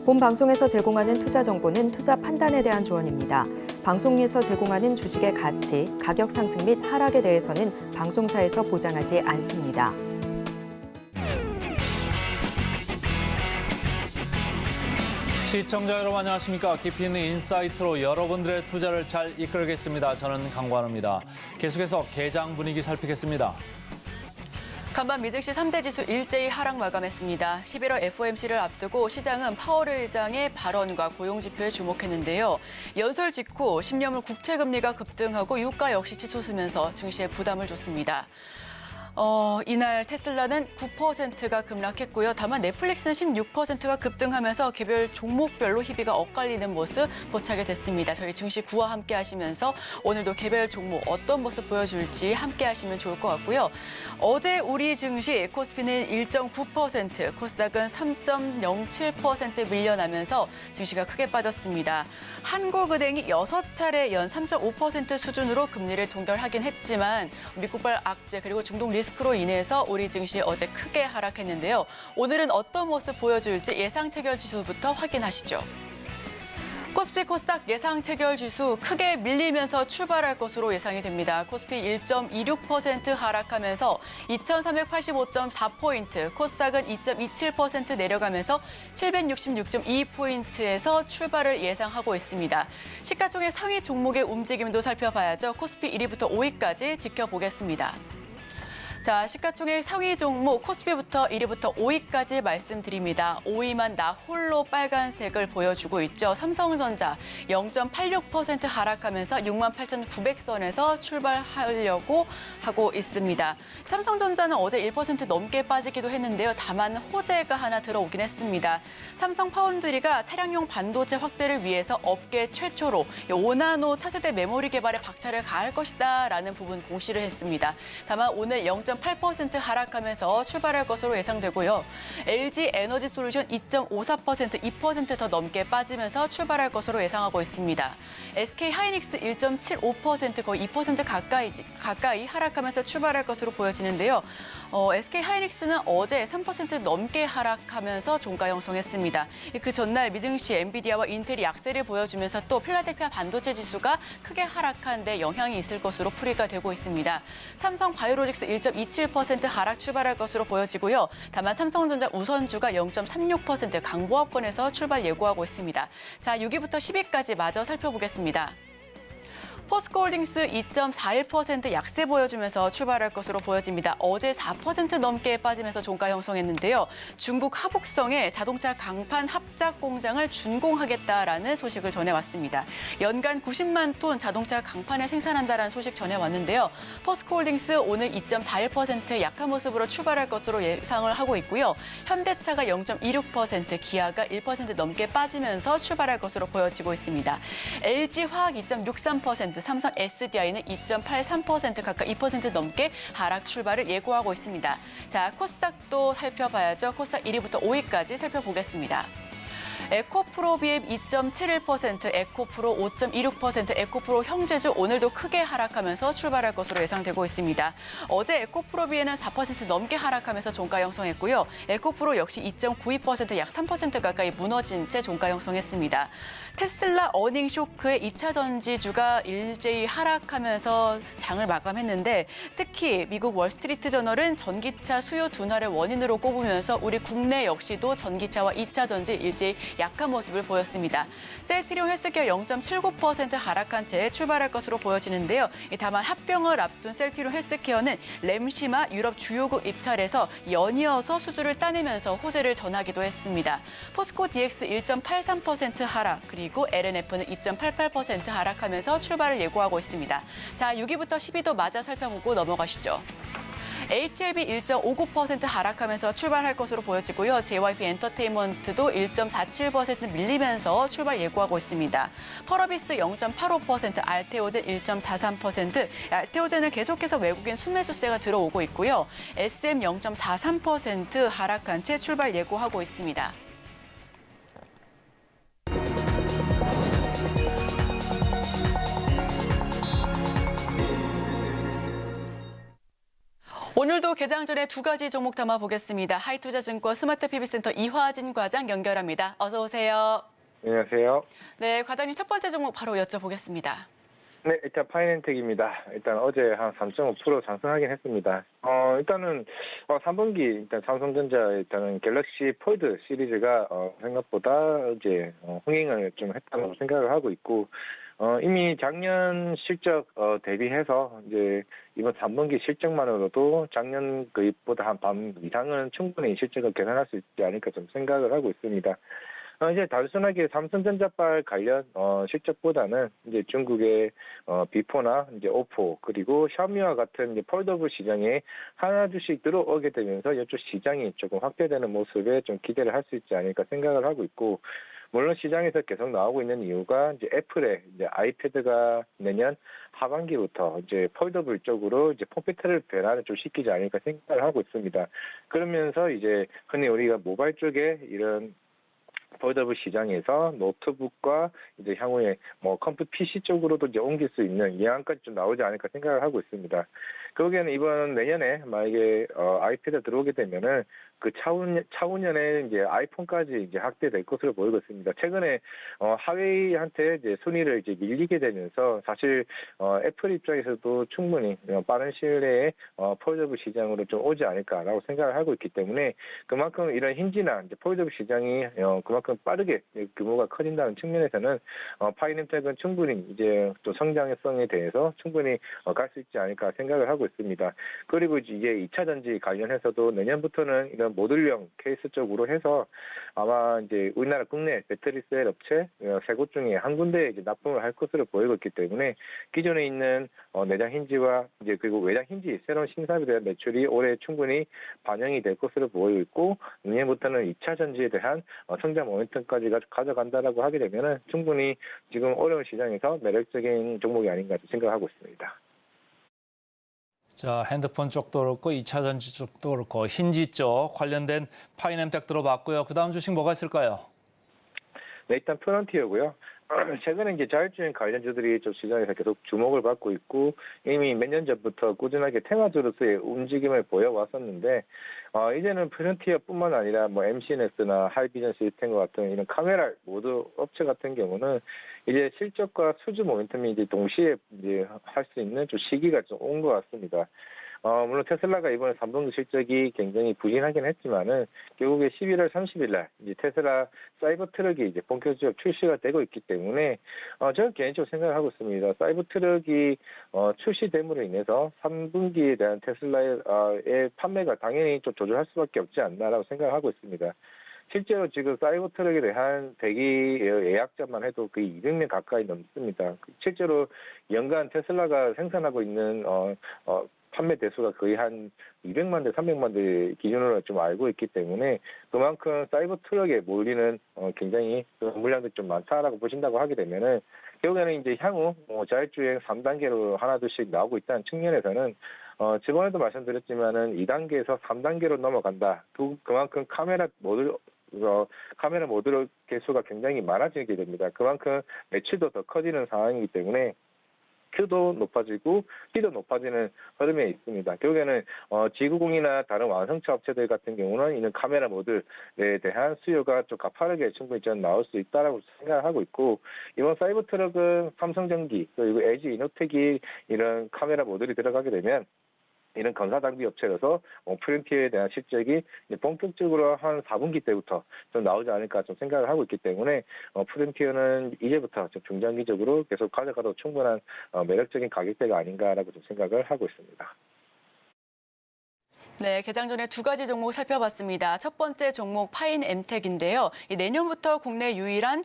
본 방송에서 제공하는 투자 정보는 투자 판단에 대한 조언입니다. 방송에서 제공하는 주식의 가치, 가격 상승 및 하락에 대해서는 방송사에서 보장하지 않습니다. 시청자 여러분 안녕하십니까. 깊이 있는 인사이트로 여러분들의 투자를 잘 이끌겠습니다. 저는 강관우입니다. 계속해서 개장 분위기 살피겠습니다. 간밤 미증시 3대 지수 일제히 하락 마감했습니다. 11월 FOMC를 앞두고 시장은 파월 의장의 발언과 고용 지표에 주목했는데요. 연설 직후 10년물 국채금리가 급등하고 유가 역시 치솟으면서 증시에 부담을 줬습니다. 이날 테슬라는 9%가 급락했고요. 다만 넷플릭스는 16%가 급등하면서 개별 종목별로 희비가 엇갈리는 모습 포착이 됐습니다. 저희 증시 구와 함께 하시면서 오늘도 개별 종목 어떤 모습 보여줄지 함께 하시면 좋을 것 같고요. 어제 우리 증시 코스피는 1.9%, 코스닥은 3.07% 밀려나면서 증시가 크게 빠졌습니다. 한국은행이 6차례 연 3.5% 수준으로 금리를 동결하긴 했지만 미국발 악재 그리고 중동 리스크로 인해서 우리 증시 어제 크게 하락했는데요. 오늘은 어떤 모습 보여줄지 예상 체결 지수부터 확인하시죠. 코스피 코스닥 예상 체결 지수 크게 밀리면서 출발할 것으로 예상이 됩니다. 코스피 1.26% 하락하면서 2,385.4포인트, 코스닥은 2.27% 내려가면서 766.2포인트에서 출발을 예상하고 있습니다. 시가총액 상위 종목의 움직임도 살펴봐야죠. 코스피 1위부터 5위까지 지켜보겠습니다. 자, 시가총액 상위 종목 코스피부터 1위부터 5위까지 말씀드립니다. 5위만 나 홀로 빨간색을 보여주고 있죠. 삼성전자 0.86% 하락하면서 68,900선에서 출발하려고 하고 있습니다. 삼성전자는 어제 1% 넘게 빠지기도 했는데요. 다만 호재가 하나 들어오긴 했습니다. 삼성 파운드리가 차량용 반도체 확대를 위해서 업계 최초로 5나노 차세대 메모리 개발에 박차를 가할 것이다라는 부분 공시를 했습니다. 다만 오늘 0.8% 하락하면서 출발할 것으로 예상되고요. LG 에너지 솔루션 2.54%, 2% 더 넘게 빠지면서 출발할 것으로 예상하고 있습니다. SK 하이닉스 1.75%, 거의 2% 가까이 하락하면서 출발할 것으로 보여지는데요. SK 하이닉스는 어제 3% 넘게 하락하면서 종가 형성했습니다. 그 전날 미증시 엔비디아와 인텔이 약세를 보여주면서 또 필라델피아 반도체 지수가 크게 하락한 데 영향이 있을 것으로 풀이가 되고 있습니다. 삼성 바이오로직스 1.27% 하락 출발할 것으로 보여지고요. 다만 삼성전자 우선주가 0.36% 강보합권에서 출발 예고하고 있습니다. 자, 6위부터 10위까지 마저 살펴보겠습니다. 포스코홀딩스 2.41% 약세 보여주면서 출발할 것으로 보여집니다. 어제 4% 넘게 빠지면서 종가 형성했는데요. 중국 하북성에 자동차 강판 합작 공장을 준공하겠다라는 소식을 전해왔습니다. 연간 90만 톤 자동차 강판을 생산한다라는 소식 전해왔는데요. 포스코홀딩스 오늘 2.41% 약한 모습으로 출발할 것으로 예상을 하고 있고요. 현대차가 0.26%, 기아가 1% 넘게 빠지면서 출발할 것으로 보여지고 있습니다. LG화학 2.63%, 삼성 SDI는 2.83% 가까이 2% 넘게 하락 출발을 예고하고 있습니다. 자, 코스닥도 살펴봐야죠. 코스닥 1위부터 5위까지 살펴보겠습니다. 에코프로 BM 2.71%, 에코프로 5.26%, 에코프로 형제주 오늘도 크게 하락하면서 출발할 것으로 예상되고 있습니다. 어제 에코프로 BM은 4% 넘게 하락하면서 종가 형성했고요. 에코프로 역시 2.92%, 약 3% 가까이 무너진 채 종가 형성했습니다. 테슬라 어닝 쇼크의 2차 전지주가 일제히 하락하면서 장을 마감했는데 특히 미국 월스트리트 저널은 전기차 수요 둔화를 원인으로 꼽으면서 우리 국내 역시도 전기차와 2차 전지 일제히 약한 모습을 보였습니다. 셀트리온 헬스케어 0.79% 하락한 채 출발할 것으로 보여지는데요. 다만 합병을 앞둔 셀트리온 헬스케어는 램시마 유럽 주요국 입찰에서 연이어서 수주를 따내면서 호재를 전하기도 했습니다. 포스코 DX 1.83% 하락, 그리고 LNF는 2.88% 하락하면서 출발을 예고하고 있습니다. 자, 6위부터 10위도 마저 살펴보고 넘어가시죠. HLB 1.59% 하락하면서 출발할 것으로 보여지고요. JYP 엔터테인먼트도 1.47% 밀리면서 출발 예고하고 있습니다. 펄어비스 0.85%, 알테오젠 1.43%, 알테오젠은 계속해서 외국인 순매수세가 들어오고 있고요. SM 0.43% 하락한 채 출발 예고하고 있습니다. 오늘 오늘도 개장 전에 두 가지 종목 담아보겠습니다. 하이투자증권 스마트 PB센터 이화진 과장 연결합니다. 어서 오세요. 안녕하세요. 네, 과장님 첫 번째 종목 바로 여쭤보겠습니다. 네, 일단 파이낸텍입니다. 일단 어제 한 3.5% 상승하긴 했습니다. 일단은 3분기 일단 삼성전자 일단은 갤럭시 폴드 시리즈가 생각보다 이제 흥행을 좀 했다고 생각을 하고 있고 이미 작년 실적 대비해서 이제 이번 3분기 실적만으로도 작년 그보다 한 반 이상은 충분히 실적을 개선할 수 있지 않을까 좀 생각을 하고 있습니다. 이제 단순하게 삼성전자발 관련 실적보다는 이제 중국의 비포나 이제 오포 그리고 샤오미와 같은 이제 폴더블 시장에 하나둘씩 들어오게 되면서 이쪽 시장이 조금 확대되는 모습에 좀 기대를 할 수 있지 않을까 생각을 하고 있고, 물론 시장에서 계속 나오고 있는 이유가 이제 애플의 이제 아이패드가 내년 하반기부터 이제 폴더블 쪽으로 이제 폼팩트를 변화를 좀 시키지 않을까 생각을 하고 있습니다. 그러면서 이제 흔히 우리가 모바일 쪽에 이런 폴더블 시장에서 노트북과 이제 향후에 뭐 컴퓨터 PC 쪽으로도 이제 옮길 수 있는 예안까지 좀 나오지 않을까 생각을 하고 있습니다. 그러기에는 이번 내년에 만약에 아이패드 들어오게 되면은 그 차후년에 이제 아이폰까지 이제 확대될 것으로 보이고 있습니다. 최근에 하웨이한테 이제 순위를 이제 밀리게 되면서 사실 애플 입장에서도 충분히 빠른 시일 내에 폴더블 시장으로 좀 오지 않을까라고 생각을 하고 있기 때문에 그만큼 이런 힌지나 이제 폴더블 시장이 그만큼 빠르게 규모가 커진다는 측면에서는 파이낸텍은 충분히 이제 또 성장성에 대해서 충분히 갈 수 있지 않을까 생각을 하고 있습니다. 그리고 이제 2차 전지 관련해서도 내년부터는 이런 모듈형 케이스 쪽으로 해서 아마 이제 우리나라 국내 배터리 셀 업체 세 곳 중에 한 군데에 이제 납품을 할 것으로 보이고 있기 때문에 기존에 있는 내장 힌지와 이제 그리고 외장 힌지 새로운 신사업에 대한 매출이 올해 충분히 반영이 될 것으로 보이고 있고, 내년부터는 2차 전지에 대한 성장 모멘텀까지 가져간다라고 하게 되면은 충분히 지금 어려운 시장에서 매력적인 종목이 아닌가 생각하고 있습니다. 자, 핸드폰 쪽도 그렇고 2차 전지 쪽도 그렇고 힌지 쪽 관련된 파이낸텍 들어봤고요. 그다음 주식 뭐가 있을까요? 네, 일단 프론티어고요. 최근에 이제 자율주행 관련주들이 좀 시장에서 계속 주목을 받고 있고 이미 몇 년 전부터 꾸준하게 테마주로서의 움직임을 보여왔었는데 이제는 프론티어뿐만 아니라 뭐 MCNS나 하이비전 시스템과 같은 이런 카메라 모드 업체 같은 경우는 이제 실적과 수주 모멘텀이 이제 동시에 이제 할 수 있는 좀 시기가 좀 온 것 같습니다. 물론 테슬라가 이번에 3분기 실적이 굉장히 부진하긴 했지만은 결국에 11월 30일 날 이제 테슬라 사이버 트럭이 이제 본격적으로 출시가 되고 있기 때문에 저는 개인적으로 생각을 하고 있습니다. 사이버 트럭이 출시됨으로 인해서 3분기에 대한 테슬라의 판매가 당연히 좀 조절할 수밖에 없지 않나라고 생각을 하고 있습니다. 실제로 지금 사이버 트럭에 대한 대기 예약자만 해도 거의 200명 가까이 넘습니다. 실제로 연간 테슬라가 생산하고 있는 판매 대수가 거의 한 200만 대, 300만 대 기준으로 좀 알고 있기 때문에 그만큼 사이버 트럭에 몰리는 굉장히 물량도 좀 많다라고 보신다고 하게 되면은 결국에는 이제 향후 자율주행 3단계로 하나둘씩 나오고 있다는 측면에서는 저번에도 말씀드렸지만은 2단계에서 3단계로 넘어간다. 그만큼 카메라 모듈 개수가 굉장히 많아지게 됩니다. 그만큼 매출도 더 커지는 상황이기 때문에 Q도 높아지고 P도 높아지는 흐름에 있습니다. 결국에는 지구공이나 다른 완성차 업체들 같은 경우는 이런 카메라 모듈에 대한 수요가 좀 가파르게 충분히 저는 나올 수 있다라고 생각하고 있고, 이번 사이버 트럭은 삼성전기 그리고 LG 이노텍이 이런 카메라 모듈이 들어가게 되면 이런 건사 장비 업체로서 프론티어에 대한 실적이 본격적으로 한 4분기 때부터 좀 나오지 않을까 좀 생각을 하고 있기 때문에 프론티어는 이제부터 좀 중장기적으로 계속 가져가도 충분한 매력적인 가격대가 아닌가라고 좀 생각을 하고 있습니다. 네, 개장 전에 두 가지 종목 살펴봤습니다. 첫 번째 종목 파인엠텍인데요. 내년부터 국내 유일한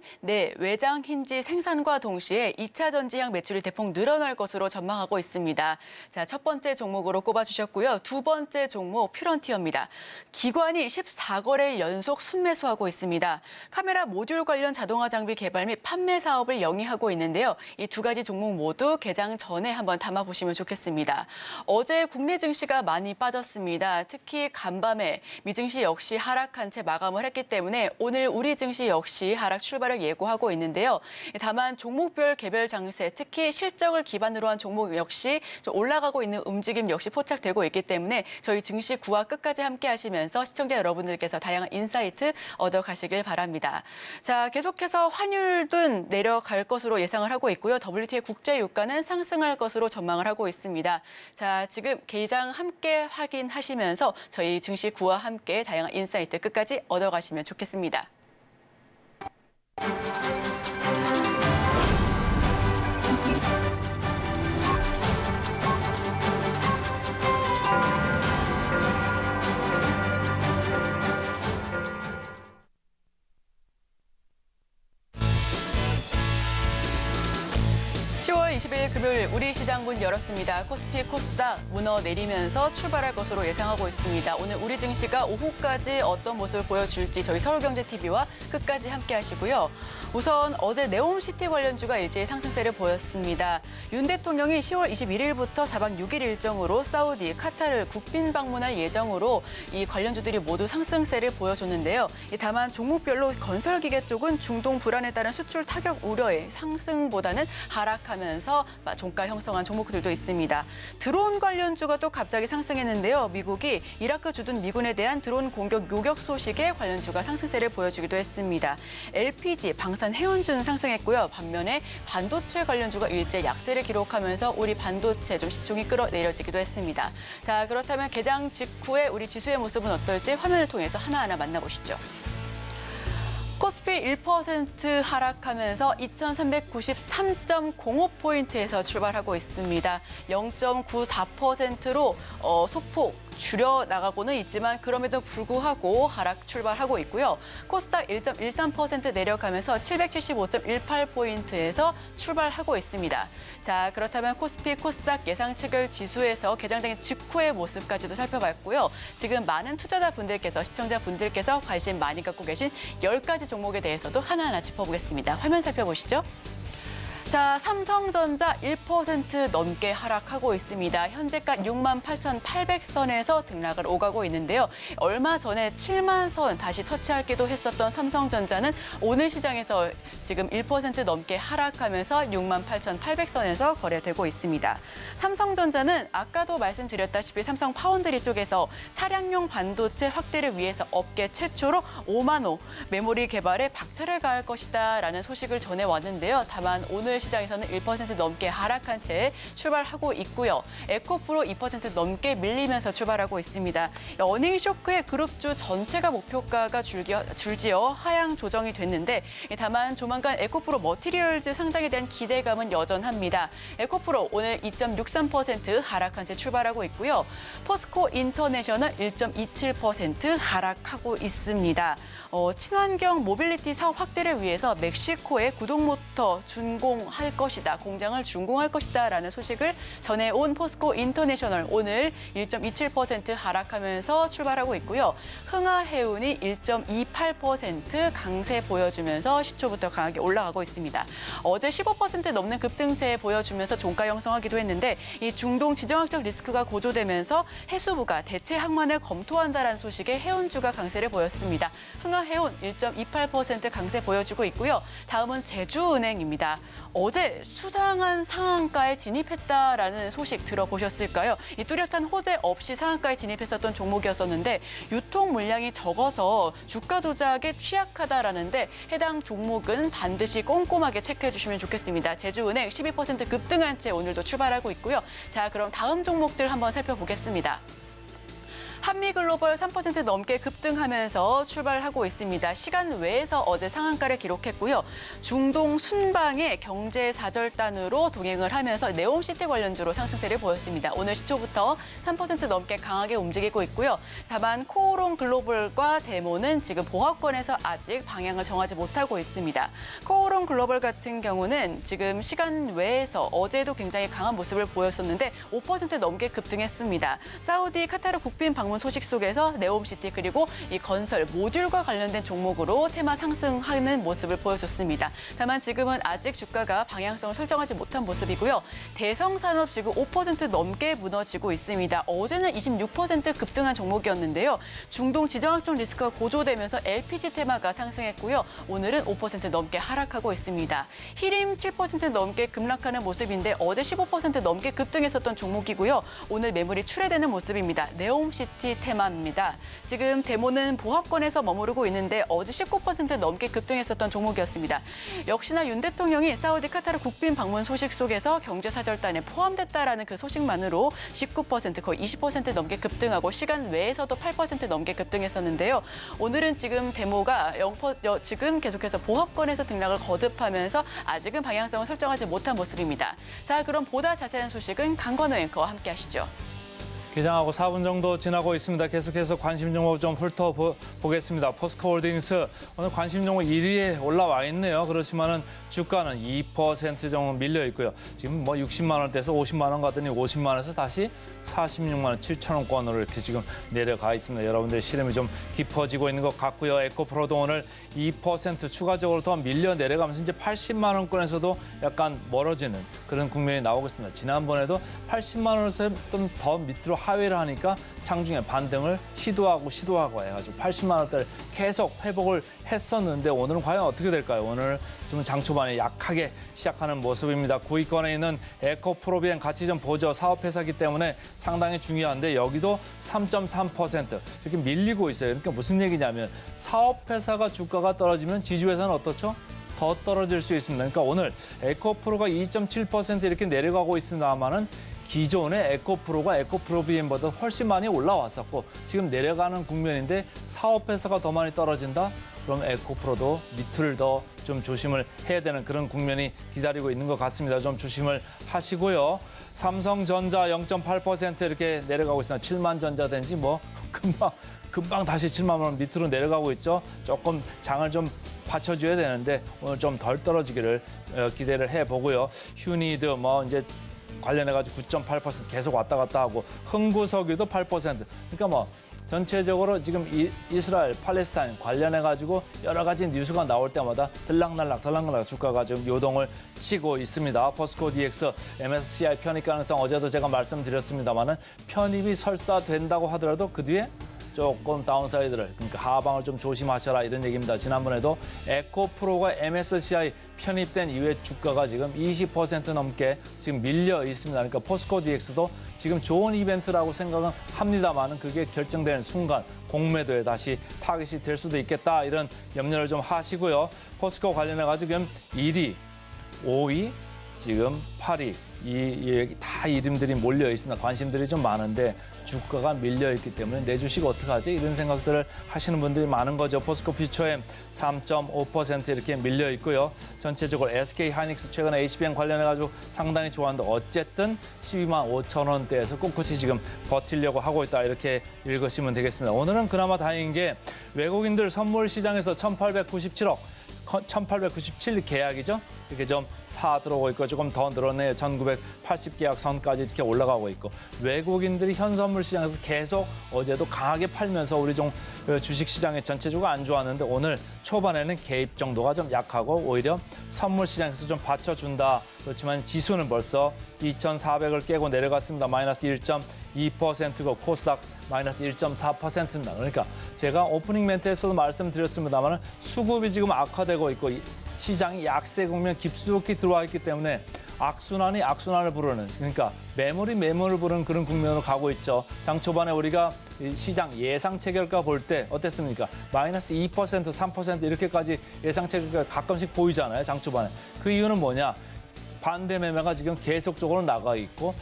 외장 힌지 생산과 동시에 2차 전지향 매출이 대폭 늘어날 것으로 전망하고 있습니다. 자, 첫 번째 종목으로 꼽아주셨고요. 두 번째 종목 퓨런티어입니다. 기관이 14거래일 연속 순매수하고 있습니다. 카메라 모듈 관련 자동화 장비 개발 및 판매 사업을 영위하고 있는데요. 이 두 가지 종목 모두 개장 전에 한번 담아보시면 좋겠습니다. 어제 국내 증시가 많이 빠졌습니다. 있습니다. 특히 간밤에 미 증시 역시 하락한 채 마감을 했기 때문에 오늘 우리 증시 역시 하락 출발을 예고하고 있는데요. 다만 종목별 개별 장세, 특히 실적을 기반으로 한 종목 역시 좀 올라가고 있는 움직임 역시 포착되고 있기 때문에 저희 증시 9화 끝까지 함께 하시면서 시청자 여러분들께서 다양한 인사이트 얻어가시길 바랍니다. 자, 계속해서 환율은 내려갈 것으로 예상을 하고 있고요. WTI 국제 유가는 상승할 것으로 전망을 하고 있습니다. 자, 지금 개장 함께 확인하시면서 저희 증시 9화 함께 다양한 인사이트 끝까지 얻어가시면 좋겠습니다. (10월 20일) 금요일 우리 시장 문 열었습니다. 코스피, 코스닥 무너 내리면서 출발할 것으로 예상하고 있습니다. 오늘 우리 증시가 오후까지 어떤 모습을 보여줄지 저희 서울경제TV와 끝까지 함께 하시고요. 우선 어제 네옴시티 관련주가 일제히 상승세를 보였습니다. 윤 대통령이 10월 21일부터 4박 6일 일정으로 사우디, 카타르 국빈 방문할 예정으로 이 관련주들이 모두 상승세를 보여줬는데요. 다만 종목별로 건설기계 쪽은 중동 불안에 따른 수출 타격 우려에 상승보다는 하락하면서 종가 형성한 종목들도 있습니다. 드론 관련주가 또 갑자기 상승했는데요. 미국이 이라크 주둔 미군에 대한 드론 공격 요격 소식에 관련주가 상승세를 보여주기도 했습니다. LPG, 방산 해운주는 상승했고요. 반면에 반도체 관련주가 일제 약세를 기록하면서 우리 반도체 좀 시총이 끌어내려지기도 했습니다. 자, 그렇다면 개장 직후에 우리 지수의 모습은 어떨지 화면을 통해서 하나하나 만나보시죠. 코스피 1% 하락하면서 2393.05포인트에서 출발하고 있습니다. 0.94%로 소폭 줄여나가고는 있지만 그럼에도 불구하고 하락 출발하고 있고요. 코스닥 1.13% 내려가면서 775.18포인트에서 출발하고 있습니다. 자, 그렇다면 코스피, 코스닥 예상치കൾ 지수에서 개장된 직후의 모습까지도 살펴봤고요. 지금 많은 투자자분들께서, 시청자분들께서 관심 많이 갖고 계신 10가지 종목에 대해서도 하나하나 짚어보겠습니다. 화면 살펴보시죠. 자, 삼성전자 1% 넘게 하락하고 있습니다. 현재가 68,800선에서 등락을 오가고 있는데요. 얼마 전에 7만 선 다시 터치하기도 했었던 삼성전자는 오늘 시장에서 지금 1% 넘게 하락하면서 68,800선에서 거래되고 있습니다. 삼성전자는 아까도 말씀드렸다시피 삼성 파운드리 쪽에서 차량용 반도체 확대를 위해서 업계 최초로 5만 호 메모리 개발에 박차를 가할 것이다라는 소식을 전해왔는데요. 다만 오늘 시장에서는 1% 넘게 하락한 채 출발하고 있고요. 에코프로 2% 넘게 밀리면서 출발하고 있습니다. 어닝 쇼크의 그룹주 전체가 목표가가 줄지어 하향 조정이 됐는데 다만 조만간 에코프로 머티리얼즈 상장에 대한 기대감은 여전합니다. 에코프로 오늘 2.63% 하락한 채 출발하고 있고요. 포스코 인터내셔널 1.27% 하락하고 있습니다. 친환경 모빌리티 사업 확대를 위해서 멕시코에 구동모터 준공할 것이다, 공장을 준공할 것이다라는 소식을 전해온 포스코 인터내셔널 오늘 1.27% 하락하면서 출발하고 있고요. 흥하해운이 1.28% 강세 보여주면서 시초부터 강하게 올라가고 있습니다. 어제 15% 넘는 급등세 보여주면서 종가 형성하기도 했는데 이 중동 지정학적 리스크가 고조되면서 해수부가 대체 항만을 검토한다라는 소식에 해운주가 강세를 보였습니다. 흥하해운 1.28% 강세 보여주고 있고요. 다음은 제주은행입니다. 어제 수상한 상한가에 진입했다라는 소식 들어보셨을까요? 이 뚜렷한 호재 없이 상한가에 진입했었던 종목이었었는데 유통 물량이 적어서 주가 조작에 취약하다라는데 해당 종목은 반드시 꼼꼼하게 체크해 주시면 좋겠습니다. 제주은행 12% 급등한 채 오늘도 출발하고 있고요. 자, 그럼 다음 종목들 한번 살펴보겠습니다. 한미글로벌 3% 넘게 급등하면서 출발하고 있습니다. 시간 외에서 어제 상한가를 기록했고요. 중동 순방의 경제사절단으로 동행을 하면서 네옴시티 관련주로 상승세를 보였습니다. 오늘 시초부터 3% 넘게 강하게 움직이고 있고요. 다만 코오롱 글로벌과 데모는 지금 보합권에서 아직 방향을 정하지 못하고 있습니다. 코오롱 글로벌 같은 경우는 지금 시간 외에서 어제도 굉장히 강한 모습을 보였었는데 5% 넘게 급등했습니다. 사우디, 카타르 국빈 방문 방문 소식 속에서 네옴시티 그리고 이 건설 모듈과 관련된 종목으로 테마 상승하는 모습을 보여줬습니다. 다만 지금은 아직 주가가 방향성을 설정하지 못한 모습이고요. 대성산업 지금 5% 넘게 무너지고 있습니다. 어제는 26% 급등한 종목이었는데요. 중동 지정학적 리스크가 고조되면서 LPG 테마가 상승했고요. 오늘은 5% 넘게 하락하고 있습니다. 히림 7% 넘게 급락하는 모습인데 어제 15% 넘게 급등했었던 종목이고요. 오늘 매물이 출회되는 모습입니다. 네옴시티 테마입니다. 지금 대모는 보합권에서 머무르고 있는데 어제 19% 넘게 급등했었던 종목이었습니다. 역시나 윤 대통령이 사우디 카타르 국빈 방문 소식 속에서 경제사절단에 포함됐다라는 그 소식만으로 19% 거의 20% 넘게 급등하고 시간 외에서도 8% 넘게 급등했었는데요. 오늘은 지금 대모가 지금 계속해서 보합권에서 등락을 거듭하면서 아직은 방향성을 설정하지 못한 모습입니다. 자, 그럼 보다 자세한 소식은 강건우 앵커와 함께 하시죠. 개장하고 4분 정도 지나고 있습니다. 계속해서 관심 종목 좀 훑어보겠습니다. 포스코홀딩스 오늘 관심 종목 1위에 올라와 있네요. 그렇지만은 주가는 2% 정도 밀려 있고요. 지금 뭐 60만 원대에서 50만 원 가더니 50만 원에서 다시 46만 원 7천 원권으로 이렇게 지금 내려가 있습니다. 여러분들 시름이 좀 깊어지고 있는 것 같고요. 에코프로도 오늘 2% 추가적으로 더 밀려 내려가면서 이제 80만 원권에서도 약간 멀어지는 그런 국면이 나오고 있습니다. 지난번에도 80만 원에서 좀 더 밑으로 하회를 하니까 장중에 반등을 시도하고 해가지고 80만 원대를 계속 회복을 했었는데 오늘은 과연 어떻게 될까요? 오늘 좀 장 초반에 약하게 시작하는 모습입니다. 9위권에 있는 에코프로비엔 같이 좀 보죠. 사업회사이기 때문에 상당히 중요한데 여기도 3.3% 이렇게 밀리고 있어요. 그러니까 무슨 얘기냐면 사업회사가 주가가 떨어지면 지주회사는 어떻죠? 더 떨어질 수 있습니다. 그러니까 오늘 에코프로가 2.7% 이렇게 내려가고 있습니다만은 기존의 에코프로가 에코프로비엔보다 훨씬 많이 올라왔었고 지금 내려가는 국면인데 사업회사가 더 많이 떨어진다? 그럼 에코프로도 밑을 더 좀 조심을 해야 되는 그런 국면이 기다리고 있는 것 같습니다. 좀 조심을 하시고요. 삼성전자 0.8% 이렇게 내려가고 있습니다. 7만 전자 된지 뭐 금방 다시 7만 원 밑으로 내려가고 있죠. 조금 장을 좀 받쳐줘야 되는데 오늘 좀 덜 떨어지기를 기대를 해보고요. 휴니드 뭐 이제 관련해가지고 9.8% 계속 왔다 갔다 하고 흥구석유도 8%. 그러니까 뭐 전체적으로 지금 이스라엘, 팔레스타인 관련해가지고 여러 가지 뉴스가 나올 때마다 들락날락 주가가 지금 요동을 치고 있습니다. 포스코 DX, MSCI 편입 가능성 어제도 제가 말씀드렸습니다만은 편입이 설사 된다고 하더라도 그 뒤에 조금 다운사이드를 그러니까 하방을 좀 조심하셔라 이런 얘기입니다. 지난번에도 에코프로가 MSCI 편입된 이후에 주가가 지금 20% 넘게 지금 밀려 있습니다. 그러니까 포스코 DX도 지금 좋은 이벤트라고 생각은 합니다만은 그게 결정되는 순간 공매도에 다시 타깃이 될 수도 있겠다 이런 염려를 좀 하시고요. 포스코 관련해가지고 지금 1위, 5위, 지금 8위 다 이름들이 몰려 있습니다. 관심들이 좀 많은데 주가가 밀려 있기 때문에 내 주식 어떡하지? 이런 생각들을 하시는 분들이 많은 거죠. 포스코 퓨처엠 3.5% 이렇게 밀려 있고요. 전체적으로 SK 하이닉스 최근에 HBM 관련해가지고 상당히 좋았는데 어쨌든 12만 5천 원대에서 꿋꿋이 지금 버티려고 하고 있다. 이렇게 읽으시면 되겠습니다. 오늘은 그나마 다행인 게 외국인들 선물 시장에서 1897 계약이죠. 이렇게 좀 사 들어오고 있고 조금 더 늘어내요. 1980계약 선까지 이렇게 올라가고 있고 외국인들이 현선물 시장에서 계속 어제도 강하게 팔면서 우리 좀 주식 시장이 전체적으로 안 좋았는데 오늘 초반에는 개입 정도가 좀 약하고 오히려 선물 시장에서 좀 받쳐준다. 그렇지만 지수는 벌써 2,400을 깨고 내려갔습니다. 마이너스 1.2%고 코스닥 마이너스 1.4%입니다. 그러니까 제가 오프닝 멘트에서도 말씀드렸습니다만 수급이 지금 악화되고 있고 시장이 약세 국면 깊숙이 들어와 있기 때문에 악순환이 악순환을 부르는 그러니까 매물이 매물을 부르는 그런 국면으로 가고 있죠. 장 초반에 우리가 시장 예상 체결가 볼 때 어땠습니까? 마이너스 2%, 3% 이렇게까지 예상 체결가 가끔씩 보이잖아요. 장 초반에. 그 이유는 뭐냐? 반대 매매가 지금 계속적으로 나가 있고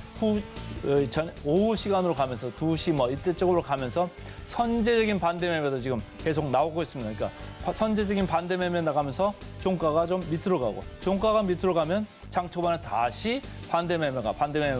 오후 시간으로 가면서 2시 뭐 이때 쪽으로 가면서 선제적인 반대 매매도 지금 계속 나오고 있습니다. 그러니까 선제적인 반대 매매 나가면서 종가가 좀 밑으로 가고 종가가 밑으로 가면 장 초반에 다시 반대 매매가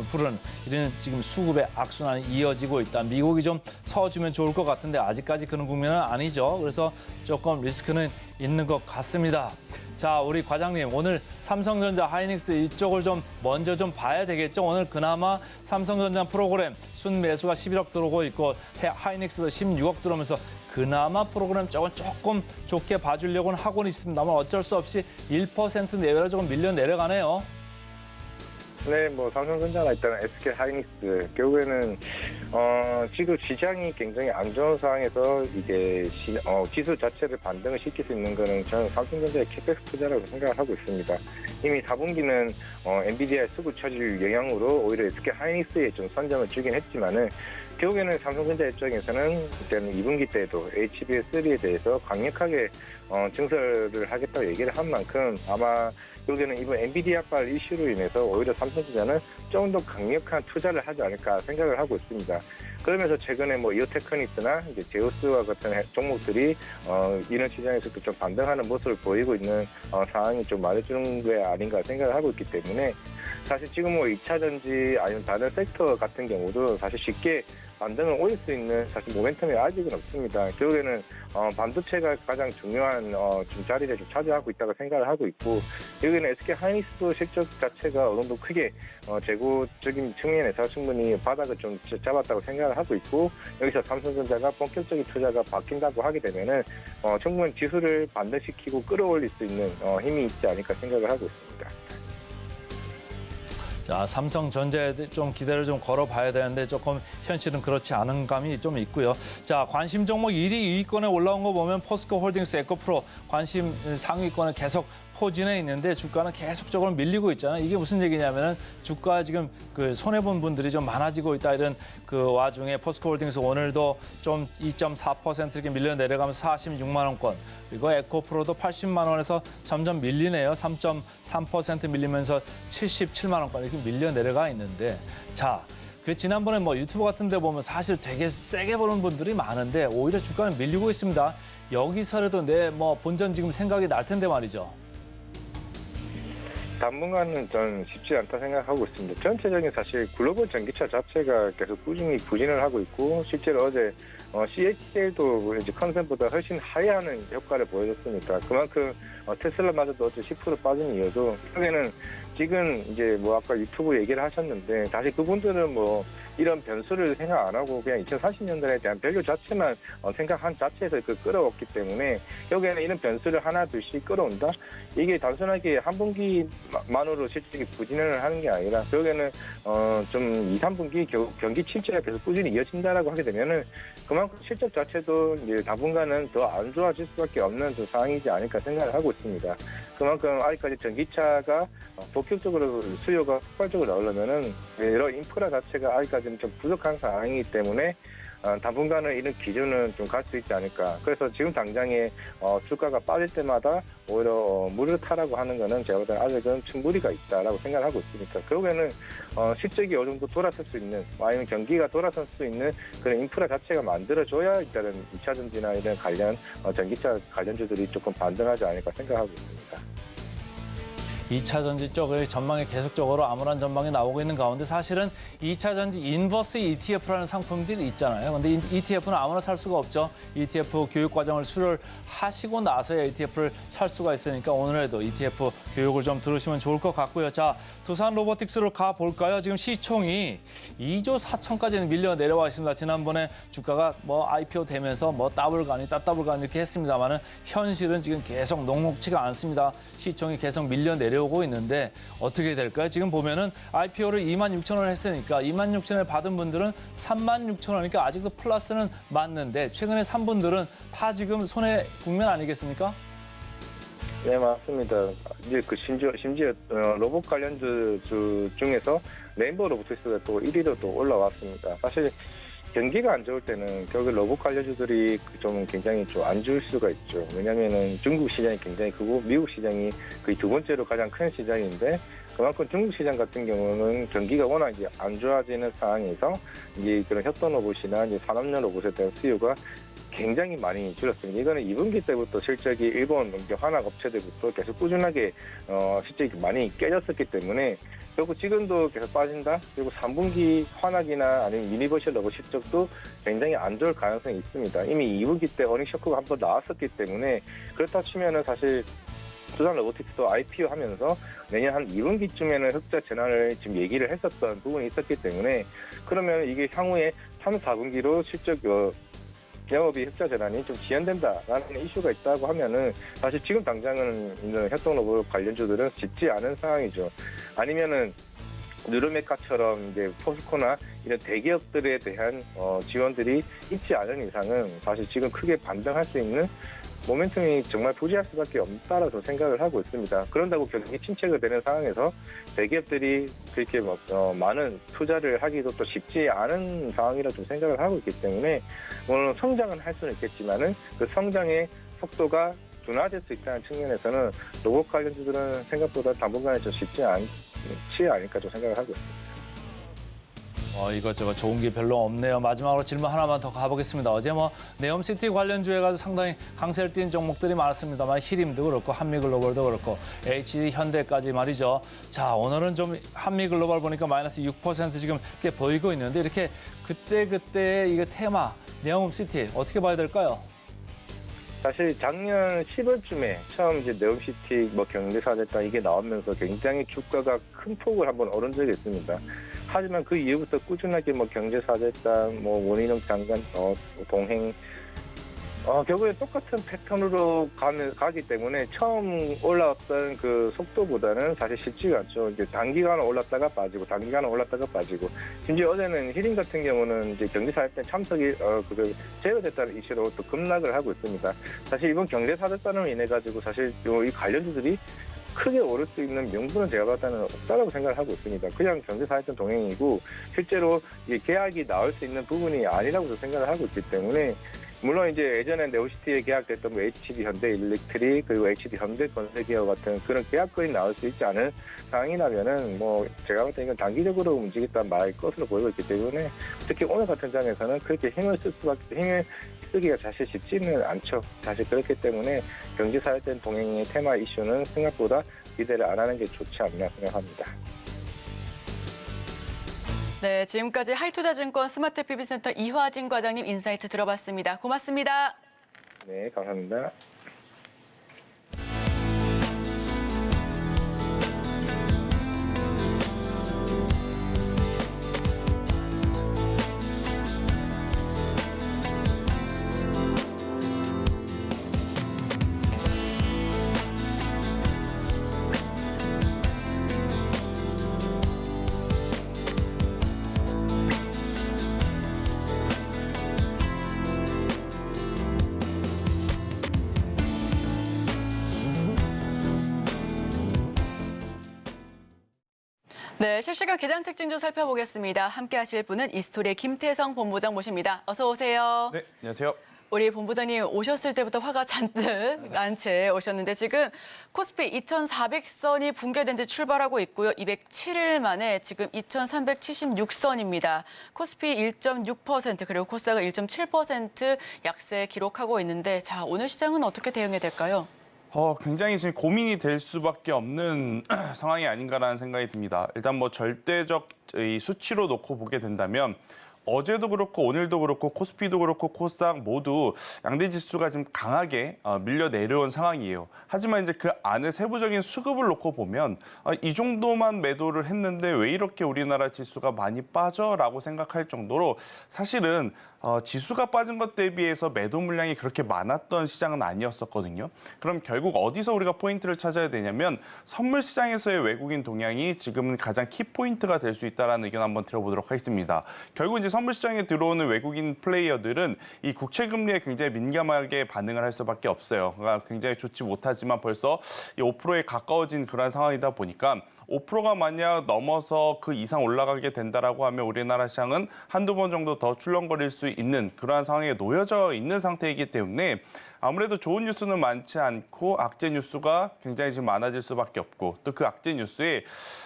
부르는 이런 지금 수급의 악순환이 이어지고 있다. 미국이 좀 서주면 좋을 것 같은데 아직까지 그런 국면은 아니죠. 그래서 조금 리스크는 있는 것 같습니다. 자, 우리 과장님, 오늘 삼성전자, 하이닉스 이쪽을 좀 먼저 좀 봐야 되겠죠? 오늘 그나마 삼성전자 프로그램 순매수가 11억 들어오고 있고 하이닉스도 16억 들어오면서 그나마 프로그램 쪽은 조금 좋게 봐주려고는 하고는 있습니다만 어쩔 수 없이 1% 내외로 조금 밀려 내려가네요. 네, 뭐 삼성전자나 일단 SK 하이닉스 결국에는 지금 시장이 굉장히 안 좋은 상황에서 이게 지수 자체를 반등을 시킬 수 있는 거는 저는 삼성전자의 캐펙스 투자라고 생각을 하고 있습니다. 이미 4분기는 엔비디아의 수급 처질 영향으로 오히려 SK 하이닉스에 좀 선점을 주긴 했지만은 결국에는 삼성전자 입장에서는 일단 2분기 때도 HBS3에 대해서 강력하게 증설을 하겠다고 얘기를 한 만큼 아마 결국에는 이번 엔비디아발 이슈로 인해서 오히려 삼성전자는 좀 더 강력한 투자를 하지 않을까 생각을 하고 있습니다. 그러면서 최근에 뭐 이오테크닉스나 이제 제우스와 같은 종목들이 이런 시장에서도 좀 반등하는 모습을 보이고 있는 상황이 좀 말해주는 게 아닌가 생각을 하고 있기 때문에 사실 지금 뭐 2차 전지 아니면 다른 섹터 같은 경우도 사실 쉽게 반등을 올릴 수 있는 사실 모멘텀이 아직은 없습니다. 결국에는 반도체가 가장 중요한 좀 자리를 좀 차지하고 있다고 생각을 하고 있고 여기는 SK 하이닉스도 실적 자체가 어느 정도 크게 재고적인 측면에서 충분히 바닥을 좀 잡았다고 생각을 하고 있고 여기서 삼성전자가 본격적인 투자가 바뀐다고 하게 되면은 충분히 지수를 반등시키고 끌어올릴 수 있는 힘이 있지 않을까 생각을 하고 있습니다. 자, 삼성전자에 좀 기대를 좀 걸어봐야 되는데 조금 현실은 그렇지 않은 감이 좀 있고요. 자, 관심 종목 1위 2위권에 올라온 거 보면 포스코 홀딩스, 에코프로 관심 상위권에 계속 포진해 있는데 주가는 계속적으로 밀리고 있잖아요. 이게 무슨 얘기냐면은 주가 지금 그 손해본 분들이 좀 많아지고 있다 이런 그 와중에 포스코 홀딩스 오늘도 좀 2.4% 이렇게 밀려 내려가면서 46만 원권. 그리고 에코프로도 80만 원에서 점점 밀리네요. 3.3% 밀리면서 77만 원권 이렇게 밀려 내려가 있는데 자, 그 지난번에 뭐 유튜브 같은 데 보면 사실 되게 세게 보는 분들이 많은데 오히려 주가는 밀리고 있습니다. 여기서라도 내 뭐 본전 지금 생각이 날 텐데 말이죠. 당분간은 전 쉽지 않다 생각하고 있습니다. 전체적인 사실 글로벌 전기차 자체가 계속 꾸준히 부진을 하고 있고 실제로 어제 CATL도 이제 컨센보다 훨씬 하회하는 효과를 보여줬으니까 그만큼 테슬라마저도 어제 10% 빠진 이유도 결국에는 지금 이제 뭐 아까 유튜브 얘기를 하셨는데 사실 그분들은 뭐 이런 변수를 생각 안 하고 그냥 2040년대에 대한 밸류 자체만 생각한 자체에서 그 끌어왔기 때문에 결국에는 이런 변수를 하나 둘씩 끌어온다. 이게 단순하게 한 분기만으로 실질적인 부진을 하는 게 아니라 결국에는 좀 2, 3분기 경기 침체가 계속 꾸준히 이어진다라고 하게 되면은 그만큼 실적 자체도 이제 당분간은 더 안 좋아질 수밖에 없는 그 상황이지 않을까 생각을 하고 있습니다. 그만큼 아직까지 전기차가 본격적으로 수요가 폭발적으로 나오려면은 여러 인프라 자체가 아직까지는 좀 부족한 상황이기 때문에 당분간은 이런 기준은 좀 갈 수 있지 않을까. 그래서 지금 당장에 주가가 빠질 때마다 오히려 물을 타라고 하는 거는 제가 볼 때는 아직은 충분히가 있다라고 생각을 하고 있으니까 결국에는 실적이 어느 정도 돌아설 수 있는 아니면 경기가 돌아설 수 있는 그런 인프라 자체가 만들어줘야 일단은 2차 전지나 이런 관련 전기차 관련주들이 조금 반등하지 않을까 생각하고 있습니다. 2차 전지 쪽의 전망이 계속적으로 암울한 전망이 나오고 있는 가운데 사실은 2차 전지 인버스 ETF라는 상품들이 있잖아요. 근데 ETF는 아무나 살 수가 없죠. ETF 교육 과정을 수료를 하시고 나서야 ETF를 살 수가 있으니까 오늘에도 ETF 교육을 좀 들으시면 좋을 것 같고요. 자, 두산 로보틱스로 가볼까요? 지금 시총이 2조 4천까지는 밀려 내려와 있습니다. 지난번에 주가가 뭐 IPO 되면서 뭐 따블가니 따따블가니 이렇게 했습니다만은 현실은 지금 계속 녹록치가 않습니다. 시총이 계속 밀려 내려오고 있는데 어떻게 될까요? 지금 보면은 IPO를 26,000원 했으니까 26,000원을 받은 분들은 36,000원이니까 아직도 플러스는 맞는데 최근에 산 분들은 다 지금 손해 국면 아니겠습니까? 네, 맞습니다. 이제 그 심지어 로봇 관련주 중에서 레인보우 로보틱스가 또 1위로 또 올라왔습니다. 사실 경기가 안 좋을 때는 결국 로봇 관련주들이 좀 굉장히 좀 안 좋을 수가 있죠. 왜냐면은 중국 시장이 굉장히 크고 미국 시장이 거의 두 번째로 가장 큰 시장인데 그만큼 중국 시장 같은 경우는 경기가 워낙 이제 안 좋아지는 상황에서 이제 그런 협동 로봇이나 이제 산업용 로봇에 대한 수요가 굉장히 많이 줄었습니다. 이거는 2분기 때부터 실적이 일본 화학 업체들부터 계속 꾸준하게 실적이 많이 깨졌었기 때문에 결국 지금도 계속 빠진다. 그리고 3분기 화학이나 아니면 유니버셜 로봇 실적도 굉장히 안 좋을 가능성이 있습니다. 이미 2분기 때 어닝 쇼크가 한 번 나왔었기 때문에 그렇다 치면은 사실 두산 로보틱스도 IPO 하면서 내년 한 2분기쯤에는 흑자 전환을 지금 얘기를 했었던 부분이 있었기 때문에 그러면 이게 향후에 3, 4분기로 실적 영업이 흑자 전환이 좀 지연된다라는 이슈가 있다고 하면은 사실 지금 당장은 있는 협동로봇 관련주들은 쉽지 않은 상황이죠. 아니면은 누르메카처럼 이제 포스코나 이런 대기업들에 대한 지원들이 있지 않은 이상은 사실 지금 크게 반등할 수 있는 모멘텀이 정말 부재할 수밖에 없다라고 생각을 하고 있습니다. 그런다고 경기 침체가 되는 상황에서 대기업들이 그렇게 많은 투자를 하기도 또 쉽지 않은 상황이라고 좀 생각을 하고 있기 때문에 물론 성장은 할 수는 있겠지만은 그 성장의 속도가 둔화될 수 있다는 측면에서는 로봇 관련주들은 생각보다 당분간에 좀 쉽지 않지 않을까 좀 생각을 하고 있습니다. 이것저것 좋은 게 별로 없네요. 마지막으로 질문 하나만 더 가보겠습니다. 어제 네옴시티 관련주 해가지고 상당히 강세를 띈 종목들이 많았습니다만 히림도 그렇고 한미글로벌도 그렇고 HD 현대까지 말이죠. 자, 오늘은 좀 한미글로벌 보니까 마이너스 6% 지금 이렇게 보이고 있는데 이렇게 그때 이게 테마 네옴시티 어떻게 봐야 될까요? 사실 작년 10월쯤에 처음 이제 네옴시티 경제사됐다 이게 나오면서 굉장히 주가가 큰 폭을 한번 오른 적이 있습니다. 하지만 그 이후부터 꾸준하게 경제사됐다, 원희룡 장관 동행 결국에 똑같은 패턴으로 가기 때문에 처음 올라왔던 그 속도보다는 사실 쉽지가 않죠. 이제 단기간은 올랐다가 빠지고, 단기간은 올랐다가 빠지고. 심지어 어제는 히림 같은 경우는 이제 경제사했던 참석이 제외됐다는 이슈로 또 급락을 하고 있습니다. 사실 이번 경제사됐다는 인해 가지고 사실 이 관련주들이 크게 오를 수 있는 명분은 제가 봤을 때는 없다라고 생각을 하고 있습니다. 그냥 경제사했던 동행이고 실제로 이 계약이 나올 수 있는 부분이 아니라고 생각을 하고 있기 때문에 물론 이제 예전에 네오시티에 계약됐던 HD 현대일렉트릭 그리고 HD 현대건설기업 같은 그런 계약건이 나올 수 있지 않은 상황이라면은 제가 볼 때 이건 단기적으로 움직였다 말 것으로 보이고 있기 때문에 특히 오늘 같은 장에서는 그렇게 힘을 쓰기가 사실 쉽지는 않죠. 사실 그렇기 때문에 경제사회된 동행의 테마 이슈는 생각보다 기대를 안 하는 게 좋지 않나 생각합니다. 네, 지금까지 하이투자증권 스마트 PB센터 이화진 과장님 인사이트 들어봤습니다. 고맙습니다. 네, 감사합니다. 네, 실시간 개장 특징 좀 살펴보겠습니다. 함께 하실 분은 이스토리의 김태성 본부장 모십니다. 어서 오세요. 네, 안녕하세요. 우리 본부장님 오셨을 때부터 화가 잔뜩 난 채 오셨는데 지금 코스피 2,400선이 붕괴된 지 출발하고 있고요. 207일 만에 지금 2,376선입니다. 코스피 1.6% 그리고 코스닥은 1.7% 약세 기록하고 있는데 자, 오늘 시장은 어떻게 대응해야 될까요? 굉장히 지금 고민이 될 수밖에 없는 상황이 아닌가라는 생각이 듭니다. 일단 절대적 이 수치로 놓고 보게 된다면 어제도 그렇고 오늘도 그렇고 코스피도 그렇고 코스닥 모두 양대 지수가 지금 강하게 밀려 내려온 상황이에요. 하지만 이제 그 안에 세부적인 수급을 놓고 보면 이 정도만 매도를 했는데 왜 이렇게 우리나라 지수가 많이 빠져라고 생각할 정도로 사실은 지수가 빠진 것 대비해서 매도 물량이 그렇게 많았던 시장은 아니었었거든요. 그럼 결국 어디서 우리가 포인트를 찾아야 되냐면 선물 시장에서의 외국인 동향이 지금은 가장 키포인트가 될 수 있다는 의견 한번 들어보도록 하겠습니다. 결국 이제 선물 시장에 들어오는 외국인 플레이어들은 이 국채 금리에 굉장히 민감하게 반응을 할 수밖에 없어요. 그러니까 굉장히 좋지 못하지만 벌써 이 5%에 가까워진 그런 상황이다 보니까 5%가 만약 넘어서 그 이상 올라가게 된다라고 하면 우리나라 시장은 한두 번 정도 더 출렁거릴 수 있는 그러한 상황에 놓여져 있는 상태이기 때문에 아무래도 좋은 뉴스는 많지 않고 악재 뉴스가 굉장히 지금 많아질 수밖에 없고 또 그 악재 뉴스에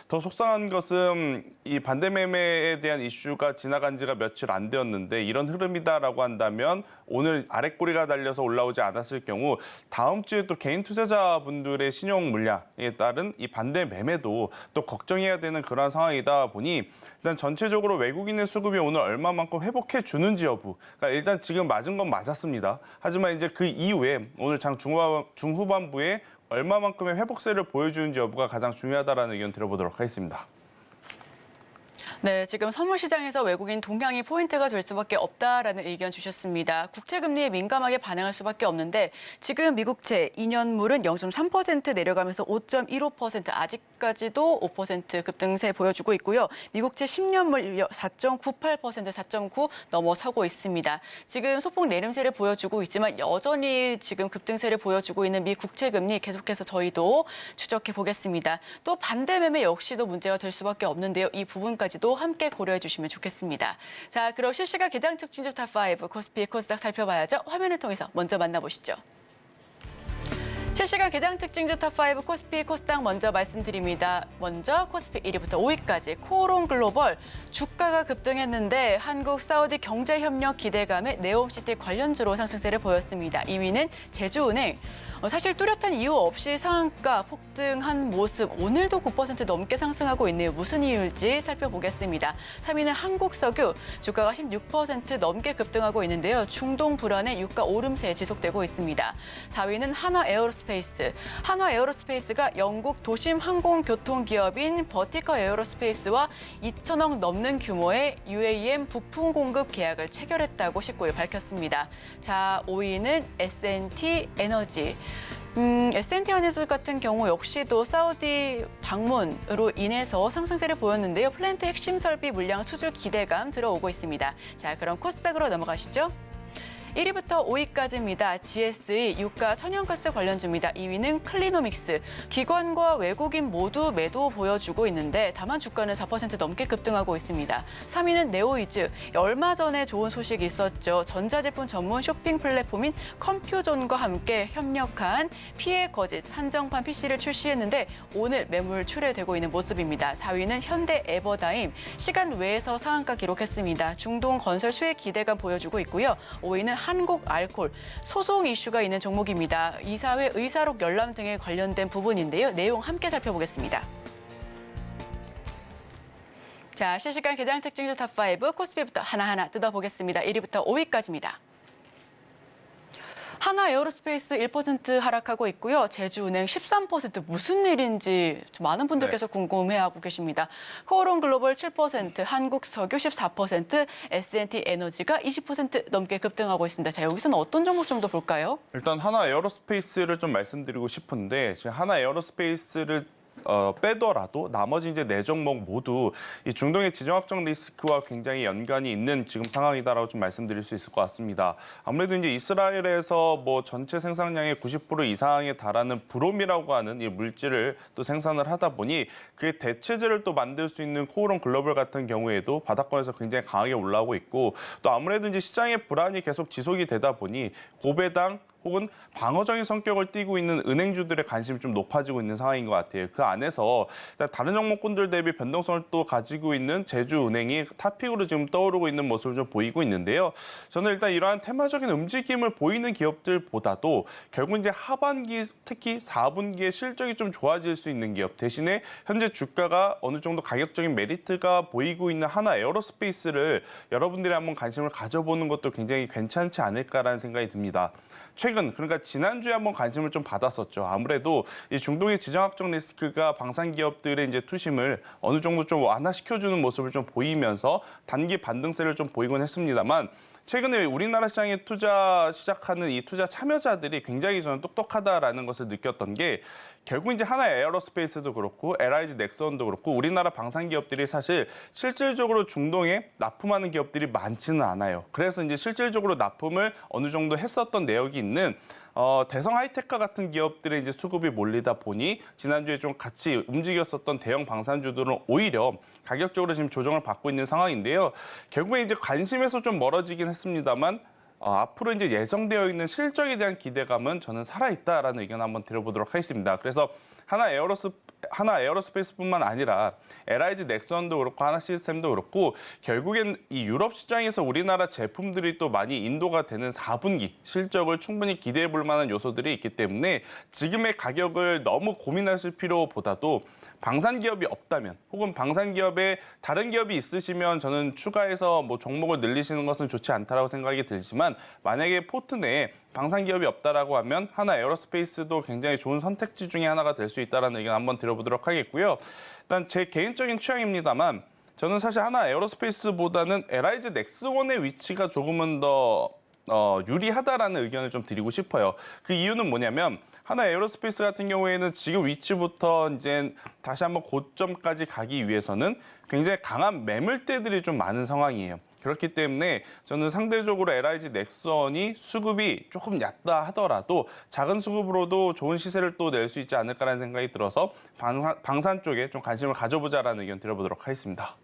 더 속상한 것은 이 반대 매매에 대한 이슈가 지나간 지가 며칠 안 되었는데 이런 흐름이다라고 한다면 오늘 아랫꼬리가 달려서 올라오지 않았을 경우 다음 주에 또 개인 투자자분들의 신용 물량에 따른 이 반대 매매도 또 걱정해야 되는 그런 상황이다 보니 일단 전체적으로 외국인의 수급이 오늘 얼마만큼 회복해 주는지 여부. 그러니까 일단 지금 맞은 건 맞았습니다. 하지만 이제 그 이후에 오늘 장 중후반부에 얼마만큼의 회복세를 보여주는지 여부가 가장 중요하다라는 의견 들어보도록 하겠습니다. 네, 지금 선물 시장에서 외국인 동향이 포인트가 될 수밖에 없다라는 의견 주셨습니다. 국채 금리에 민감하게 반응할 수밖에 없는데 지금 미국채 2년물은 0.3% 내려가면서 5.15% 아직까지도 5% 급등세 보여주고 있고요. 미국채 10년물 4.98% 4.9 넘어서고 있습니다. 지금 소폭 내림세를 보여주고 있지만 여전히 지금 급등세를 보여주고 있는 미 국채 금리 계속해서 저희도 추적해 보겠습니다. 또 반대 매매 역시도 문제가 될 수밖에 없는데요. 이 부분까지도 함께 고려해 주시면 좋겠습니다. 자, 그럼 실시간 개장 특징주 탑5 코스피, 코스닥 살펴봐야죠. 화면을 통해서 먼저 만나보시죠. 실시간 개장 특징주 탑5 코스피, 코스닥 먼저 말씀드립니다. 먼저 코스피 1위부터 5위까지 코오롱 글로벌 주가가 급등했는데 한국 사우디 경제협력 기대감에 네옴시티 관련주로 상승세를 보였습니다. 2위는 제주은행. 사실 뚜렷한 이유 없이 상한가 폭등한 모습 오늘도 9% 넘게 상승하고 있네요. 무슨 이유일지 살펴보겠습니다. 3위는 한국석유 주가가 16% 넘게 급등하고 있는데요. 중동 불안의 유가 오름세 지속되고 있습니다. 4위는 한화에어로스페이스. 한화에어로스페이스가 영국 도심 항공교통 기업인 버티커 에어로스페이스와 2천억 넘는 규모의 UAM 부품 공급 계약을 체결했다고 19일 밝혔습니다. 자, 5위는 S&T 에너지. S&T 에너지 같은 경우 역시도 사우디 방문으로 인해서 상승세를 보였는데요. 플랜트 핵심 설비 물량 수주 기대감 들어오고 있습니다. 자, 그럼 코스닥으로 넘어가시죠. 1위부터 5위까지입니다. GSE 유가 천연가스 관련주입니다. 2위는 클리노믹스. 기관과 외국인 모두 매도 보여주고 있는데 다만 주가는 4% 넘게 급등하고 있습니다. 3위는 네오이즈. 얼마 전에 좋은 소식이 있었죠. 전자제품 전문 쇼핑 플랫폼인 컴퓨존과 함께 협력한 피해 거짓 한정판 PC를 출시했는데 오늘 매물 출회되고 있는 모습입니다. 4위는 현대 에버다임. 시간 외에서 상한가 기록했습니다. 중동 건설 수혜 기대감 보여주고 있고요. 5위는 한국 알콜 소송 이슈가 있는 종목입니다. 이사회 의사록 열람 등에 관련된 부분인데요. 내용 함께 살펴보겠습니다. 자, 실시간 개장 특징주 탑5 코스피부터 하나하나 뜯어보겠습니다. 1위부터 5위까지입니다. 한화에어로스페이스 1% 하락하고 있고요. 제주은행 13% 무슨 일인지 많은 분들께서 궁금해하고 계십니다. 코오롱 글로벌 7%, 한국석유 14%, S&T 에너지가 20% 넘게 급등하고 있습니다. 자, 여기서는 어떤 종목 좀 더 볼까요? 일단 한화에어로스페이스를 좀 말씀드리고 싶은데 지금 한화에어로스페이스를 빼더라도 나머지 이제 네 종목 모두 이 중동의 지정학적 리스크와 굉장히 연관이 있는 지금 상황이다라고 좀 말씀드릴 수 있을 것 같습니다. 아무래도 이제 이스라엘에서 뭐 전체 생산량의 90% 이상에 달하는 브롬이라고 하는 이 물질을 또 생산을 하다 보니 그의 대체제를 또 만들 수 있는 코오롱 글로벌 같은 경우에도 바닥권에서 굉장히 강하게 올라오고 있고 또 아무래도 이제 시장의 불안이 계속 지속이 되다 보니 고배당 혹은 방어적인 성격을 띠고 있는 은행주들의 관심이 좀 높아지고 있는 상황인 것 같아요. 그 안에서 다른 종목군들 대비 변동성을 또 가지고 있는 제주은행이 탑픽으로 지금 떠오르고 있는 모습을 좀 보이고 있는데요. 저는 일단 이러한 테마적인 움직임을 보이는 기업들보다도 결국 이제 하반기 특히 4분기에 실적이 좀 좋아질 수 있는 기업 대신에 현재 주가가 어느 정도 가격적인 메리트가 보이고 있는 한화에어로스페이스를 여러분들이 한번 관심을 가져보는 것도 굉장히 괜찮지 않을까라는 생각이 듭니다. 최근 그러니까 지난주에 한번 관심을 좀 받았었죠. 아무래도 이 중동의 지정학적 리스크가 방산 기업들의 이제 투심을 어느 정도 좀 완화시켜주는 모습을 좀 보이면서 단기 반등세를 좀 보이곤 했습니다만 최근에 우리나라 시장에 투자 시작하는 이 투자 참여자들이 굉장히 저는 똑똑하다라는 것을 느꼈던 게 결국 이제 한화에어로스페이스도 그렇고 LIG 넥슨도 그렇고 우리나라 방산 기업들이 사실 실질적으로 중동에 납품하는 기업들이 많지는 않아요. 그래서 이제 실질적으로 납품을 어느 정도 했었던 내역이 있는 대성 하이테크 같은 기업들의 이제 수급이 몰리다 보니 지난주에 좀 같이 움직였었던 대형 방산주들은 오히려 가격적으로 지금 조정을 받고 있는 상황인데요. 결국에 이제 관심에서 좀 멀어지긴 했습니다만 앞으로 이제 예정되어 있는 실적에 대한 기대감은 저는 살아있다라는 의견 한번 드려보도록 하겠습니다. 그래서 하나 에어로스페이스뿐만 아니라 LIG 넥슨도 그렇고 하나 시스템도 그렇고 결국엔 이 유럽 시장에서 우리나라 제품들이 또 많이 인도가 되는 4분기 실적을 충분히 기대해 볼 만한 요소들이 있기 때문에 지금의 가격을 너무 고민하실 필요보다도 방산 기업이 없다면 혹은 방산 기업에 다른 기업이 있으시면 저는 추가해서 뭐 종목을 늘리시는 것은 좋지 않다라고 생각이 들지만 만약에 포트 내에 방산 기업이 없다라고 하면 하나 에어로스페이스도 굉장히 좋은 선택지 중에 하나가 될 수 있다라는 의견 한번 드려보도록 하겠고요. 일단 제 개인적인 취향입니다만 저는 사실 하나 에어로스페이스보다는 LIG 넥스원의 위치가 조금은 더 유리하다라는 의견을 좀 드리고 싶어요. 그 이유는 뭐냐면 하나 에어로스페이스 같은 경우에는 지금 위치부터 이제 다시 한번 고점까지 가기 위해서는 굉장히 강한 매물대들이 좀 많은 상황이에요. 그렇기 때문에 저는 상대적으로 LIG 넥슨이 수급이 조금 얕다 하더라도 작은 수급으로도 좋은 시세를 또 낼 수 있지 않을까라는 생각이 들어서 방산 쪽에 좀 관심을 가져보자라는 의견 드려보도록 하겠습니다.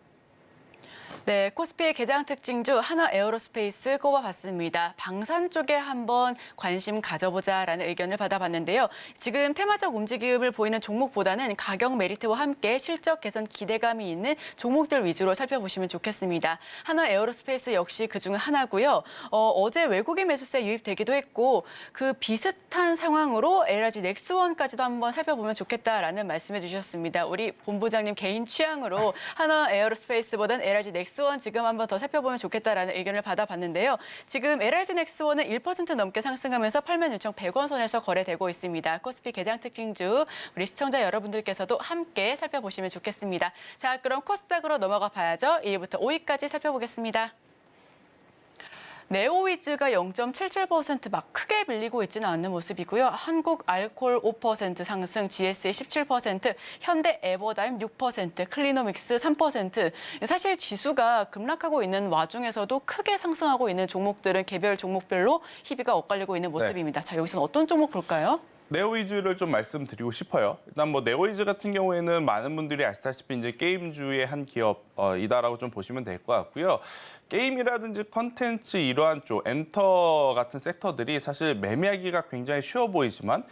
네, 코스피의 개장 특징 중 하나 에어로스페이스 꼽아봤습니다. 방산 쪽에 한번 관심 가져보자라는 의견을 받아봤는데요. 지금 테마적 움직임을 보이는 종목보다는 가격 메리트와 함께 실적 개선 기대감이 있는 종목들 위주로 살펴보시면 좋겠습니다. 하나 에어로스페이스 역시 그중 하나고요. 어제 외국인 매수세 유입되기도 했고 그 비슷한 상황으로 LIG 넥스원까지도 한번 살펴보면 좋겠다라는 말씀해 주셨습니다. 우리 본부장님 개인 취향으로 하나 에어로스페이스보다는 LIG 넥스원 지금 한번 더 살펴보면 좋겠다라는 의견을 받아봤는데요. 지금 LIG 넥스원은 1% 넘게 상승하면서 86,100원 선에서 거래되고 있습니다. 코스피 개장 특징 중 우리 시청자 여러분들께서도 함께 살펴보시면 좋겠습니다. 자, 그럼 코스닥으로 넘어가 봐야죠. 1위부터 5위까지 살펴보겠습니다. 네오위즈가 0.77% 막 크게 밀리고 있지는 않는 모습이고요. 한국알콜 5% 상승, GSA 17%, 현대 에버다임 6%, 클리노믹스 3%. 사실 지수가 급락하고 있는 와중에서도 크게 상승하고 있는 종목들은 개별 종목별로 희비가 엇갈리고 있는 모습입니다. 자, 여기서는 어떤 종목 볼까요? 네오위즈를 좀 말씀드리고 싶어요. 일단 뭐 네오위즈 같은 경우에는 많은 분들이 아시다시피 이제 게임주의 한 기업이다라고 좀 보시면 될 것 같고요. 게임이라든지 컨텐츠 이러한 쪽 엔터 같은 섹터들이 사실 매매하기가 굉장히 쉬워 보이지만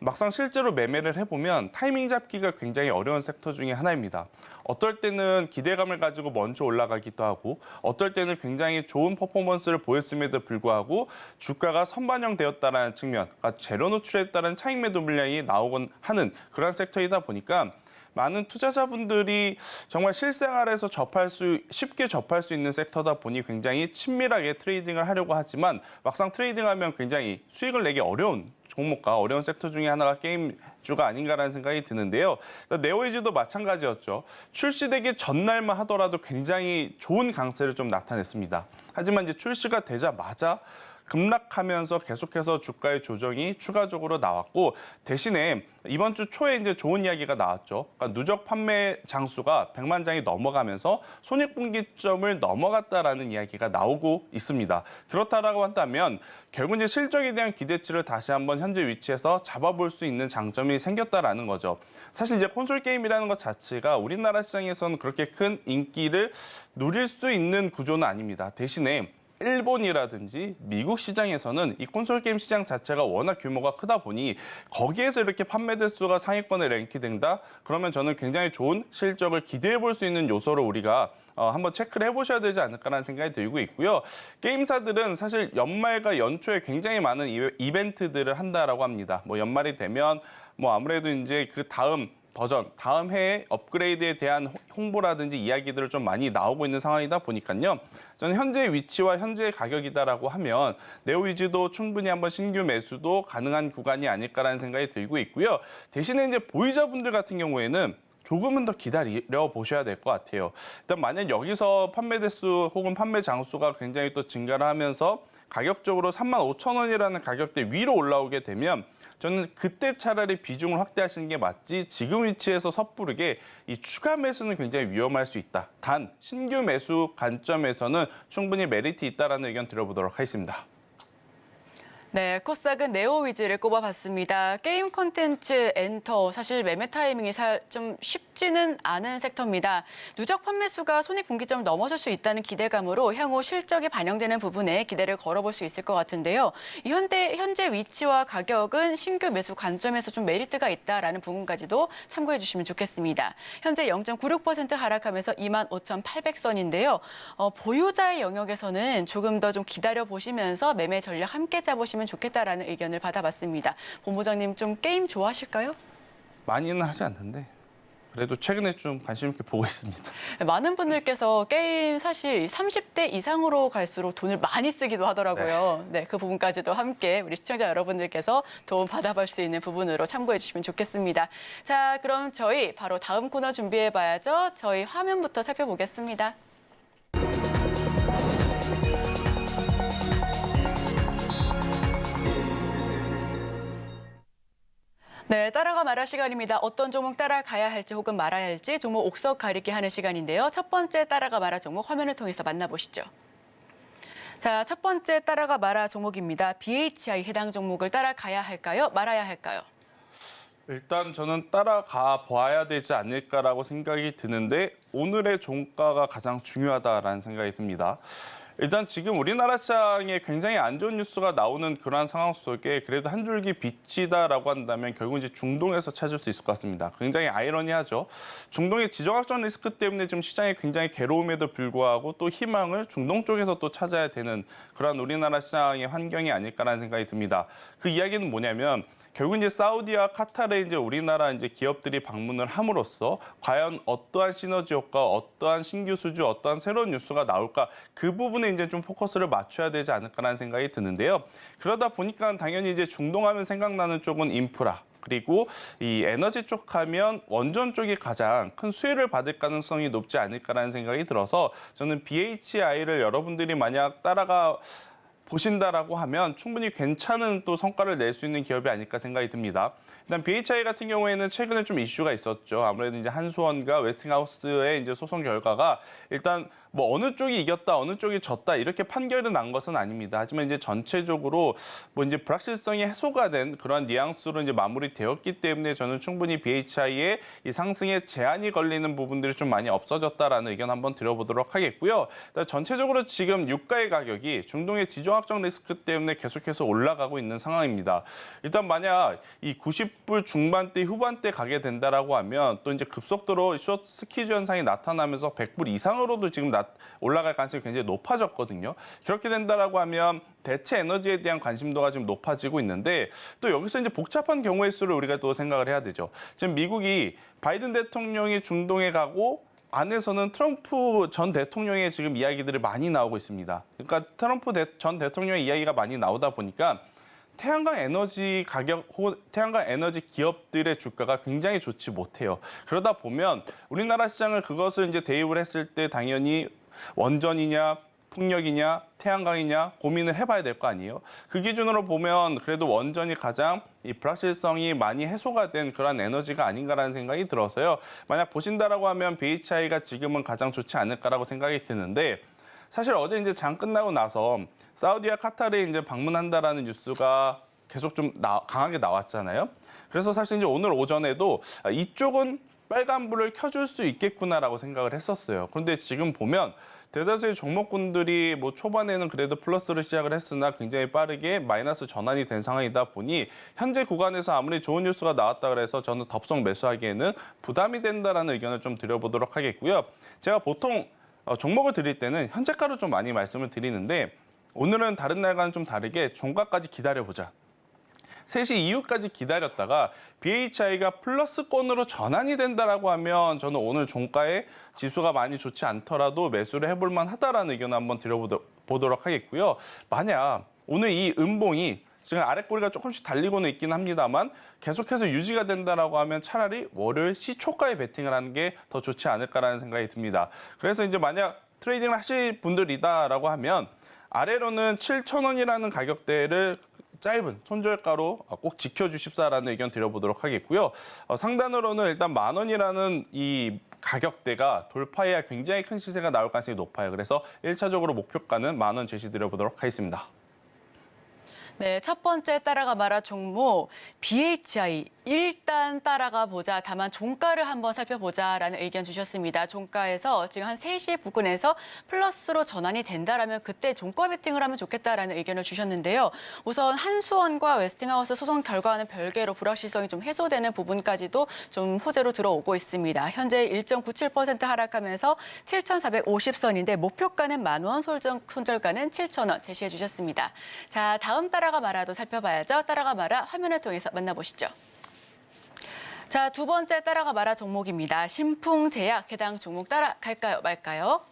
막상 실제로 매매를 해보면 타이밍 잡기가 굉장히 어려운 섹터 중에 하나입니다. 어떨 때는 기대감을 가지고 먼저 올라가기도 하고 어떨 때는 굉장히 좋은 퍼포먼스를 보였음에도 불구하고 주가가 선반영되었다는 측면, 그러니까 재료 노출에 따른 차익 매도 물량이 나오곤 하는 그런 섹터이다 보니까 많은 투자자분들이 정말 실생활에서 쉽게 접할 수 있는 섹터다 보니 굉장히 친밀하게 트레이딩을 하려고 하지만 막상 트레이딩하면 굉장히 수익을 내기 어려운 종목과 어려운 섹터 중에 하나가 게임주가 아닌가라는 생각이 드는데요. 네오위즈도 마찬가지였죠. 출시되기 전날만 하더라도 굉장히 좋은 강세를 좀 나타냈습니다. 하지만 이제 출시가 되자마자 급락하면서 계속해서 주가의 조정이 추가적으로 나왔고 대신에 이번 주 초에 이제 좋은 이야기가 나왔죠. 그러니까 누적 판매 장수가 100만 장이 넘어가면서 손익분기점을 넘어갔다라는 이야기가 나오고 있습니다. 그렇다라고 한다면 결국 이제 실적에 대한 기대치를 다시 한번 현재 위치에서 잡아볼 수 있는 장점이 생겼다라는 거죠. 사실 이제 콘솔 게임이라는 것 자체가 우리나라 시장에서는 그렇게 큰 인기를 누릴 수 있는 구조는 아닙니다. 대신에 일본이라든지 미국 시장에서는 이 콘솔 게임 시장 자체가 워낙 규모가 크다 보니 거기에서 이렇게 판매 대수가 상위권에 랭크된다? 그러면 저는 굉장히 좋은 실적을 기대해 볼 수 있는 요소를 우리가 한번 체크를 해보셔야 되지 않을까라는 생각이 들고 있고요. 게임사들은 사실 연말과 연초에 굉장히 많은 이벤트들을 한다라고 합니다. 뭐 연말이 되면 뭐 아무래도 이제 그 다음 버전, 다음 해의 업그레이드에 대한 홍보라든지 이야기들을 좀 많이 나오고 있는 상황이다 보니까요. 저는 현재 위치와 현재 가격이다라고 하면 네오위즈도 충분히 한번 신규 매수도 가능한 구간이 아닐까라는 생각이 들고 있고요. 대신에 이제 보유자분들 같은 경우에는 조금은 더 기다려 보셔야 될 것 같아요. 일단 만약 여기서 판매 대수 혹은 판매 장수가 굉장히 또 증가를 하면서 가격적으로 35,000원이라는 가격대 위로 올라오게 되면 저는 그때 차라리 비중을 확대하시는 게 맞지 지금 위치에서 섣부르게 이 추가 매수는 굉장히 위험할 수 있다. 단 신규 매수 관점에서는 충분히 메리트 있다라는 의견 드려보도록 하겠습니다. 네, 코스닥은 네오 위즈를 꼽아봤습니다. 게임 콘텐츠 엔터, 사실 매매 타이밍이 좀 쉽지는 않은 섹터입니다. 누적 판매수가 손익분기점을 넘어설 수 있다는 기대감으로 향후 실적이 반영되는 부분에 기대를 걸어볼 수 있을 것 같은데요. 현재 위치와 가격은 신규 매수 관점에서 좀 메리트가 있다라는 부분까지도 참고해 주시면 좋겠습니다. 현재 0.96% 하락하면서 25,800선인데요. 보유자의 영역에서는 조금 더 좀 기다려 보시면서 매매 전략 함께 짜보시면 좋겠다라는 의견을 받아봤습니다. 본부장님 좀 게임 좋아하실까요? 많이는 하지 않는데 그래도 최근에 좀 관심 있게 보고 있습니다. 많은 분들께서 게임 사실 30대 이상으로 갈수록 돈을 많이 쓰기도 하더라고요. 네, 그 부분까지도 함께 우리 시청자 여러분들께서 도움 받아볼 수 있는 부분으로 참고해 주시면 좋겠습니다. 자, 그럼 저희 바로 다음 코너 준비해 봐야죠. 저희 화면부터 살펴보겠습니다. 네, 따라가 말할 시간입니다. 어떤 종목 따라가야 할지 혹은 말아야 할지 종목 옥석 가리기 하는 시간인데요. 첫 번째 따라가 말할 종목 화면을 통해서 만나보시죠. 자, 첫 번째 따라가 말할 종목입니다. BHI 해당 종목을 따라가야 할까요? 말아야 할까요? 일단 저는 따라가 봐야 되지 않을까라고 생각이 드는데 오늘의 종가가 가장 중요하다라는 생각이 듭니다. 일단 지금 우리나라 시장에 굉장히 안 좋은 뉴스가 나오는 그러한 상황 속에 그래도 한 줄기 빛이다라고 한다면 결국 이제 중동에서 찾을 수 있을 것 같습니다. 굉장히 아이러니하죠. 중동의 지정학적 리스크 때문에 지금 시장이 굉장히 괴로움에도 불구하고 또 희망을 중동 쪽에서 또 찾아야 되는 그러한 우리나라 시장의 환경이 아닐까라는 생각이 듭니다. 그 이야기는 뭐냐면 결국 이제 사우디와 카타르에 이제 우리나라 이제 기업들이 방문을 함으로써 과연 어떠한 시너지 효과, 어떠한 신규 수주, 어떠한 새로운 뉴스가 나올까 그 부분에 이제 좀 포커스를 맞춰야 되지 않을까라는 생각이 드는데요. 그러다 보니까 당연히 이제 중동하면 생각나는 쪽은 인프라. 그리고 이 에너지 쪽 하면 원전 쪽이 가장 큰 수혜를 받을 가능성이 높지 않을까라는 생각이 들어서 저는 BHI를 여러분들이 만약 따라가 보신다라고 하면 충분히 괜찮은 또 성과를 낼 수 있는 기업이 아닐까 생각이 듭니다. 일단 BHI 같은 경우에는 최근에 좀 이슈가 있었죠. 아무래도 이제 한수원과 웨스팅하우스의 이제 소송 결과가 일단 뭐 어느 쪽이 이겼다, 어느 쪽이 졌다 이렇게 판결이 난 것은 아닙니다. 하지만 이제 전체적으로 뭐 이제 불확실성이 해소가 된 그런 뉘앙스로 이제 마무리되었기 때문에 저는 충분히 BHI의 이 상승에 제한이 걸리는 부분들이 좀 많이 없어졌다라는 의견 한번 드려보도록 하겠고요. 전체적으로 지금 유가의 가격이 중동의 지정학적 리스크 때문에 계속해서 올라가고 있는 상황입니다. 일단 만약 이 90불 중반대, 후반대 가게 된다라고 하면 또 이제 급속도로 숏 스퀴즈 현상이 나타나면서 100불 이상으로도 지금 올라갈 가능성이 굉장히 높아졌거든요. 그렇게 된다라고 하면 대체 에너지에 대한 관심도가 지금 높아지고 있는데 또 여기서 이제 복잡한 경우의 수를 우리가 또 생각을 해야 되죠. 지금 미국이 바이든 대통령이 중동에 가고 안에서는 트럼프 전 대통령의 지금 이야기들이 많이 나오고 있습니다. 그러니까 트럼프 전 대통령의 이야기가 많이 나오다 보니까 태양광 에너지 가격 혹은 태양광 에너지 기업들의 주가가 굉장히 좋지 못해요. 그러다 보면 우리나라 시장을 그것을 이제 대입을 했을 때 당연히 원전이냐 풍력이냐 태양광이냐 고민을 해봐야 될 거 아니에요. 그 기준으로 보면 그래도 원전이 가장 이 불확실성이 많이 해소가 된 그런 에너지가 아닌가라는 생각이 들어서요. 만약 보신다라고 하면 BHI가 지금은 가장 좋지 않을까라고 생각이 드는데 사실 어제 이제 장 끝나고 나서 사우디와 카타르에 이제 방문한다라는 뉴스가 계속 좀 강하게 나왔잖아요. 그래서 사실 이제 오늘 오전에도 이쪽은 빨간불을 켜줄 수 있겠구나라고 생각을 했었어요. 그런데 지금 보면 대다수의 종목군들이 뭐 초반에는 그래도 플러스를 시작을 했으나 굉장히 빠르게 마이너스 전환이 된 상황이다 보니 현재 구간에서 아무리 좋은 뉴스가 나왔다 그래서 저는 덥석 매수하기에는 부담이 된다라는 의견을 좀 드려보도록 하겠고요. 제가 보통 종목을 드릴 때는 현재가로 좀 많이 말씀을 드리는데 오늘은 다른 날과는 좀 다르게 종가까지 기다려보자. 3시 이후까지 기다렸다가 BHI가 플러스권으로 전환이 된다라고 하면 저는 오늘 종가에 지수가 많이 좋지 않더라도 매수를 해볼 만하다라는 의견을 한번 드려보도록 하겠고요. 만약 오늘 이 음봉이 지금 아랫꼬리가 조금씩 달리고는 있긴 합니다만 계속해서 유지가 된다라고 하면 차라리 월요일 시초가에 베팅을 하는 게 더 좋지 않을까라는 생각이 듭니다. 그래서 이제 만약 트레이딩을 하실 분들이다라고 하면 아래로는 7,000원이라는 가격대를 짧은 손절가로 꼭 지켜주십사라는 의견 드려보도록 하겠고요. 상단으로는 일단 10,000원이라는 이 가격대가 돌파해야 굉장히 큰 시세가 나올 가능성이 높아요. 그래서 1차적으로 목표가는 10,000원 제시드려보도록 하겠습니다. 네, 첫 번째 따라가 마라 종목 BHI 일단 따라가 보자. 다만 종가를 한번 살펴보자라는 의견 주셨습니다. 종가에서 지금 한 3시 부근에서 플러스로 전환이 된다라면 그때 종가 베팅을 하면 좋겠다라는 의견을 주셨는데요. 우선 한수원과 웨스팅하우스 소송 결과와는 별개로 불확실성이 좀 해소되는 부분까지도 좀 호재로 들어오고 있습니다. 현재 1.97% 하락하면서 7,450선인데 목표가는 10,000원, 손절가는 7,000원 제시해 주셨습니다. 자, 다음 따라가 마라도 살펴봐야죠. 따라가 마라 화면을 통해서 만나보시죠. 자, 두 번째 따라가 마라 종목입니다. 신풍제약 해당 종목 따라갈까요 말까요?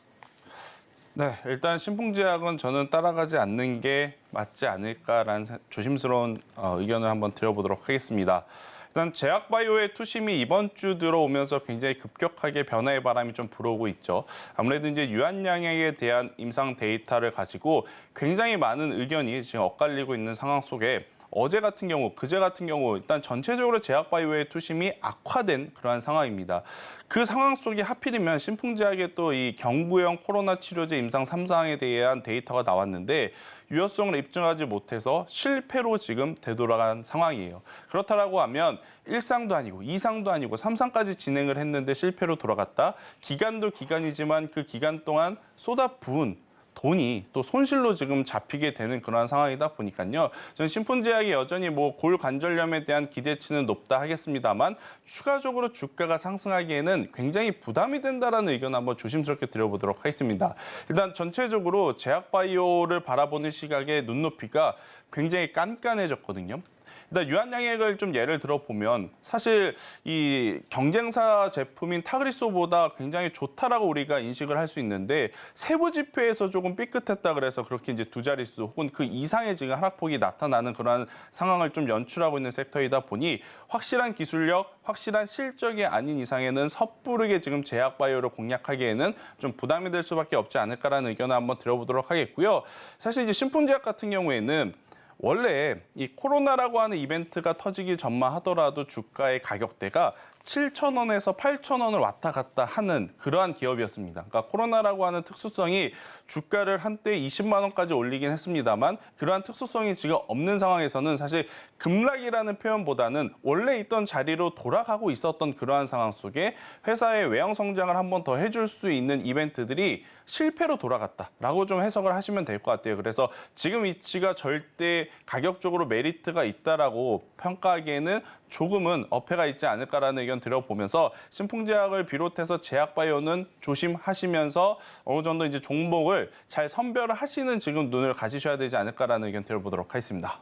네, 일단 신풍제약은 저는 따라가지 않는 게 맞지 않을까라는 조심스러운 의견을 한번 드려보도록 하겠습니다. 일단 제약바이오의 투심이 이번 주 들어오면서 굉장히 급격하게 변화의 바람이 좀 불어오고 있죠. 아무래도 이제 유한양액에 대한 임상 데이터를 가지고 굉장히 많은 의견이 지금 엇갈리고 있는 상황 속에 어제 같은 경우, 그제 같은 경우 일단 전체적으로 제약바이오의 투심이 악화된 그러한 상황입니다. 그 상황 속에 하필이면 신풍제약의 또 이 경구형 코로나 치료제 임상 3상에 대한 데이터가 나왔는데 유효성을 입증하지 못해서 실패로 지금 되돌아간 상황이에요. 그렇다라고 하면 1상도 아니고 2상도 아니고 3상까지 진행을 했는데 실패로 돌아갔다. 기간도 기간이지만 그 기간 동안 쏟아부은 돈이 또 손실로 지금 잡히게 되는 그런 상황이다 보니까요. 저는 신풍제약이 여전히 뭐 골관절염에 대한 기대치는 높다 하겠습니다만 추가적으로 주가가 상승하기에는 굉장히 부담이 된다라는 의견 한번 조심스럽게 드려보도록 하겠습니다. 일단 전체적으로 제약바이오를 바라보는 시각의 눈높이가 굉장히 깐깐해졌거든요. 일단 유한양액을 좀 예를 들어보면 사실 이 경쟁사 제품인 타그리소보다 굉장히 좋다라고 우리가 인식을 할 수 있는데 세부 지표에서 조금 삐끗했다 그래서 그렇게 이제 두 자릿수 혹은 그 이상의 지금 하락폭이 나타나는 그런 상황을 좀 연출하고 있는 섹터이다 보니 확실한 기술력, 확실한 실적이 아닌 이상에는 섣부르게 지금 제약바이오를 공략하기에는 좀 부담이 될 수밖에 없지 않을까라는 의견을 한번 드려보도록 하겠고요. 사실 이제 신풍제약 같은 경우에는 원래 이 코로나라고 하는 이벤트가 터지기 전만 하더라도 주가의 가격대가 7,000원에서 8,000원을 왔다 갔다 하는 그러한 기업이었습니다. 그러니까 코로나라고 하는 특수성이 주가를 한때 20만 원까지 올리긴 했습니다만 그러한 특수성이 지금 없는 상황에서는 사실 급락이라는 표현보다는 원래 있던 자리로 돌아가고 있었던 그러한 상황 속에 회사의 외형 성장을 한 번 더 해줄 수 있는 이벤트들이 실패로 돌아갔다라고 좀 해석을 하시면 될 것 같아요. 그래서 지금 위치가 절대 가격적으로 메리트가 있다라고 평가하기에는 조금은 어폐가 있지 않을까라는 의견 드려보면서 신풍제약을 비롯해서 제약바이오는 조심하시면서 어느 정도 이제 종목을 잘 선별을 하시는 지금 눈을 가지셔야 되지 않을까라는 의견 드려보도록 하겠습니다.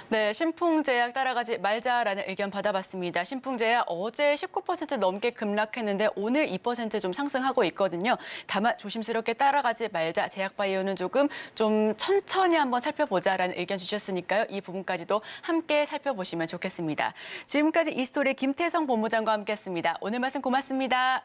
네, 신풍제약 따라가지 말자라는 의견 받아봤습니다. 신풍제약 어제 19% 넘게 급락했는데 오늘 2% 좀 상승하고 있거든요. 다만 조심스럽게 따라가지 말자. 제약바이오는 조금 좀 천천히 한번 살펴보자라는 의견 주셨으니까요. 이 부분까지도 함께 살펴보시면 좋겠습니다. 지금까지 이스토리 김태성 본부장과 함께했습니다. 오늘 말씀 고맙습니다.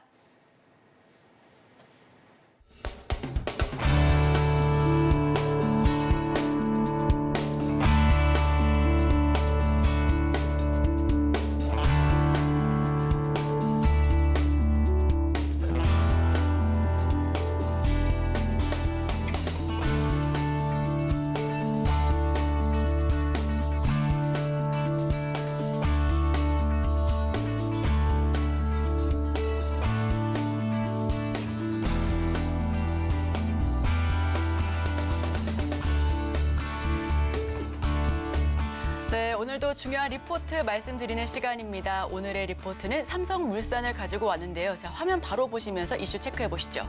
오늘도 중요한 리포트 말씀드리는 시간입니다. 오늘의 리포트는 삼성물산을 가지고 왔는데요. 자, 화면 바로 보시면서 이슈 체크해 보시죠.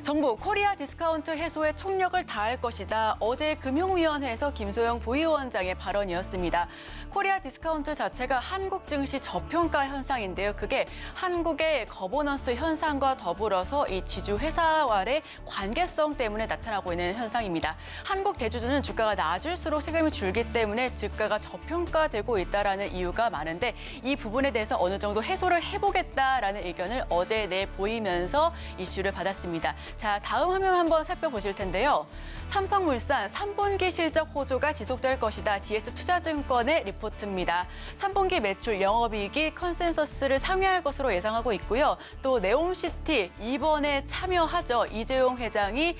정부 코리아 디스카운트 해소에 총력을 다할 것이다. 어제 금융위원회에서 김소영 부위원장의 발언이었습니다. 코리아 디스카운트 자체가 한국 증시 저평가 현상인데요. 그게 한국의 거버넌스 현상과 더불어서 이 지주 회사와의 관계성 때문에 나타나고 있는 현상입니다. 한국 대주주는 주가가 낮을수록 세금이 줄기 때문에 주가가 저평가되고 있다라는 이유가 많은데 이 부분에 대해서 어느 정도 해소를 해보겠다라는 의견을 어제 내보이면서 이슈를 받았습니다. 자, 다음 화면 한번 살펴보실 텐데요. 삼성물산 3분기 실적 호조가 지속될 것이다. DS투자증권의 리포트입니다. 3분기 매출 영업이익이 컨센서스를 상회할 것으로 예상하고 있고요. 또 네옴시티 이번에 참여하죠. 이재용 회장이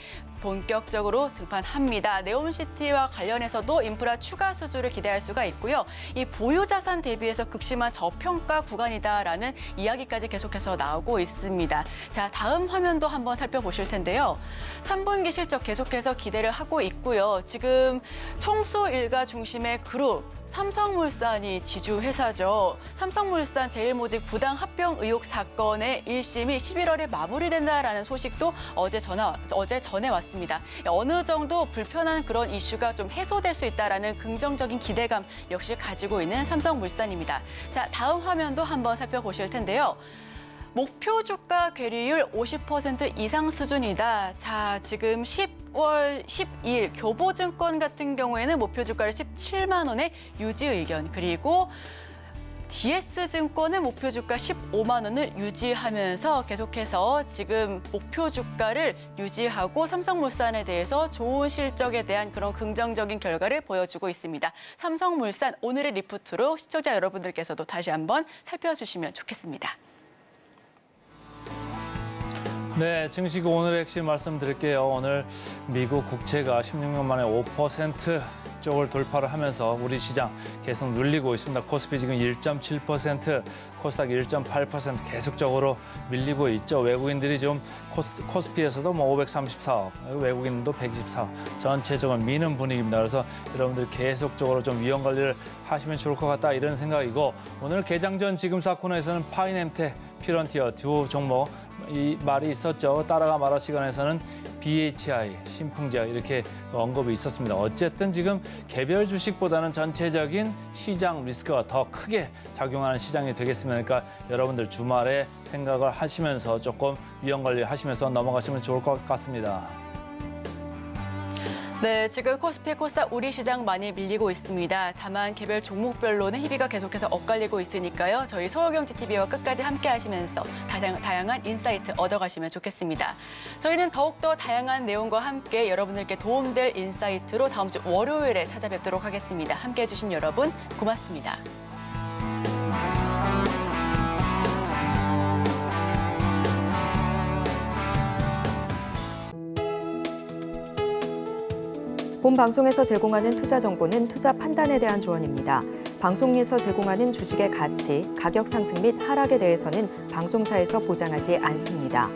본격적으로 등판합니다. 네옴시티와 관련해서도 인프라 추가 수주를 기대할 수가 있고요. 이 보유 자산 대비해서 극심한 저평가 구간이다라는 이야기까지 계속해서 나오고 있습니다. 자, 다음 화면도 한번 살펴보실 텐데요. 3분기 실적 계속해서 기대를 하고 있고요. 지금 청소 일가 중심의 그룹 삼성물산이 지주회사죠. 삼성물산 제일모직 부당 합병 의혹 사건의 1심이 11월에 마무리된다라는 소식도 어제 전해 왔습니다. 어느 정도 불편한 그런 이슈가 좀 해소될 수 있다라는 긍정적인 기대감 역시 가지고 있는 삼성물산입니다. 자, 다음 화면도 한번 살펴보실 텐데요. 목표 주가 괴리율 50% 이상 수준이다. 자, 지금 10월 12일 교보증권 같은 경우에는 목표 주가를 17만 원에 유지 의견, 그리고 DS증권은 목표 주가 15만 원을 유지하면서 계속해서 지금 목표 주가를 유지하고 삼성물산에 대해서 좋은 실적에 대한 그런 긍정적인 결과를 보여주고 있습니다. 삼성물산 오늘의 리포트로 시청자 여러분들께서도 다시 한번 살펴주시면 좋겠습니다. 네, 증시 오늘의 핵심 말씀드릴게요. 오늘 미국 국채가 16년 만에 5% 쪽을 돌파를 하면서 우리 시장 계속 눌리고 있습니다. 코스피 지금 1.7%, 코스닥 1.8% 계속적으로 밀리고 있죠. 외국인들이 좀 코스피에서도 뭐 534억, 외국인도 124억, 전체적으로 미는 분위기입니다. 그래서 여러분들 계속적으로 좀 위험 관리를 하시면 좋을 것 같다 이런 생각이고, 오늘 개장 전 지금사 코너에서는 파이넴텍, 피런티어 두 종목 이 말이 있었죠. 따라가 말할 시간에서는 BHI, 신풍제약 이렇게 언급이 있었습니다. 어쨌든 지금 개별 주식보다는 전체적인 시장 리스크가 더 크게 작용하는 시장이 되겠습니다. 그러니까 여러분들 주말에 생각을 하시면서 조금 위험 관리를 하시면서 넘어가시면 좋을 것 같습니다. 네, 지금 코스피, 코스닥 우리 시장 많이 밀리고 있습니다. 다만 개별 종목별로는 희비가 계속해서 엇갈리고 있으니까요. 저희 서울경제TV와 끝까지 함께 하시면서 다양한 인사이트 얻어가시면 좋겠습니다. 저희는 더욱더 다양한 내용과 함께 여러분들께 도움될 인사이트로 다음 주 월요일에 찾아뵙도록 하겠습니다. 함께해 주신 여러분 고맙습니다. 본 방송에서 제공하는 투자 정보는 투자 판단에 대한 조언입니다. 방송에서 제공하는 주식의 가치, 가격 상승 및 하락에 대해서는 방송사에서 보장하지 않습니다.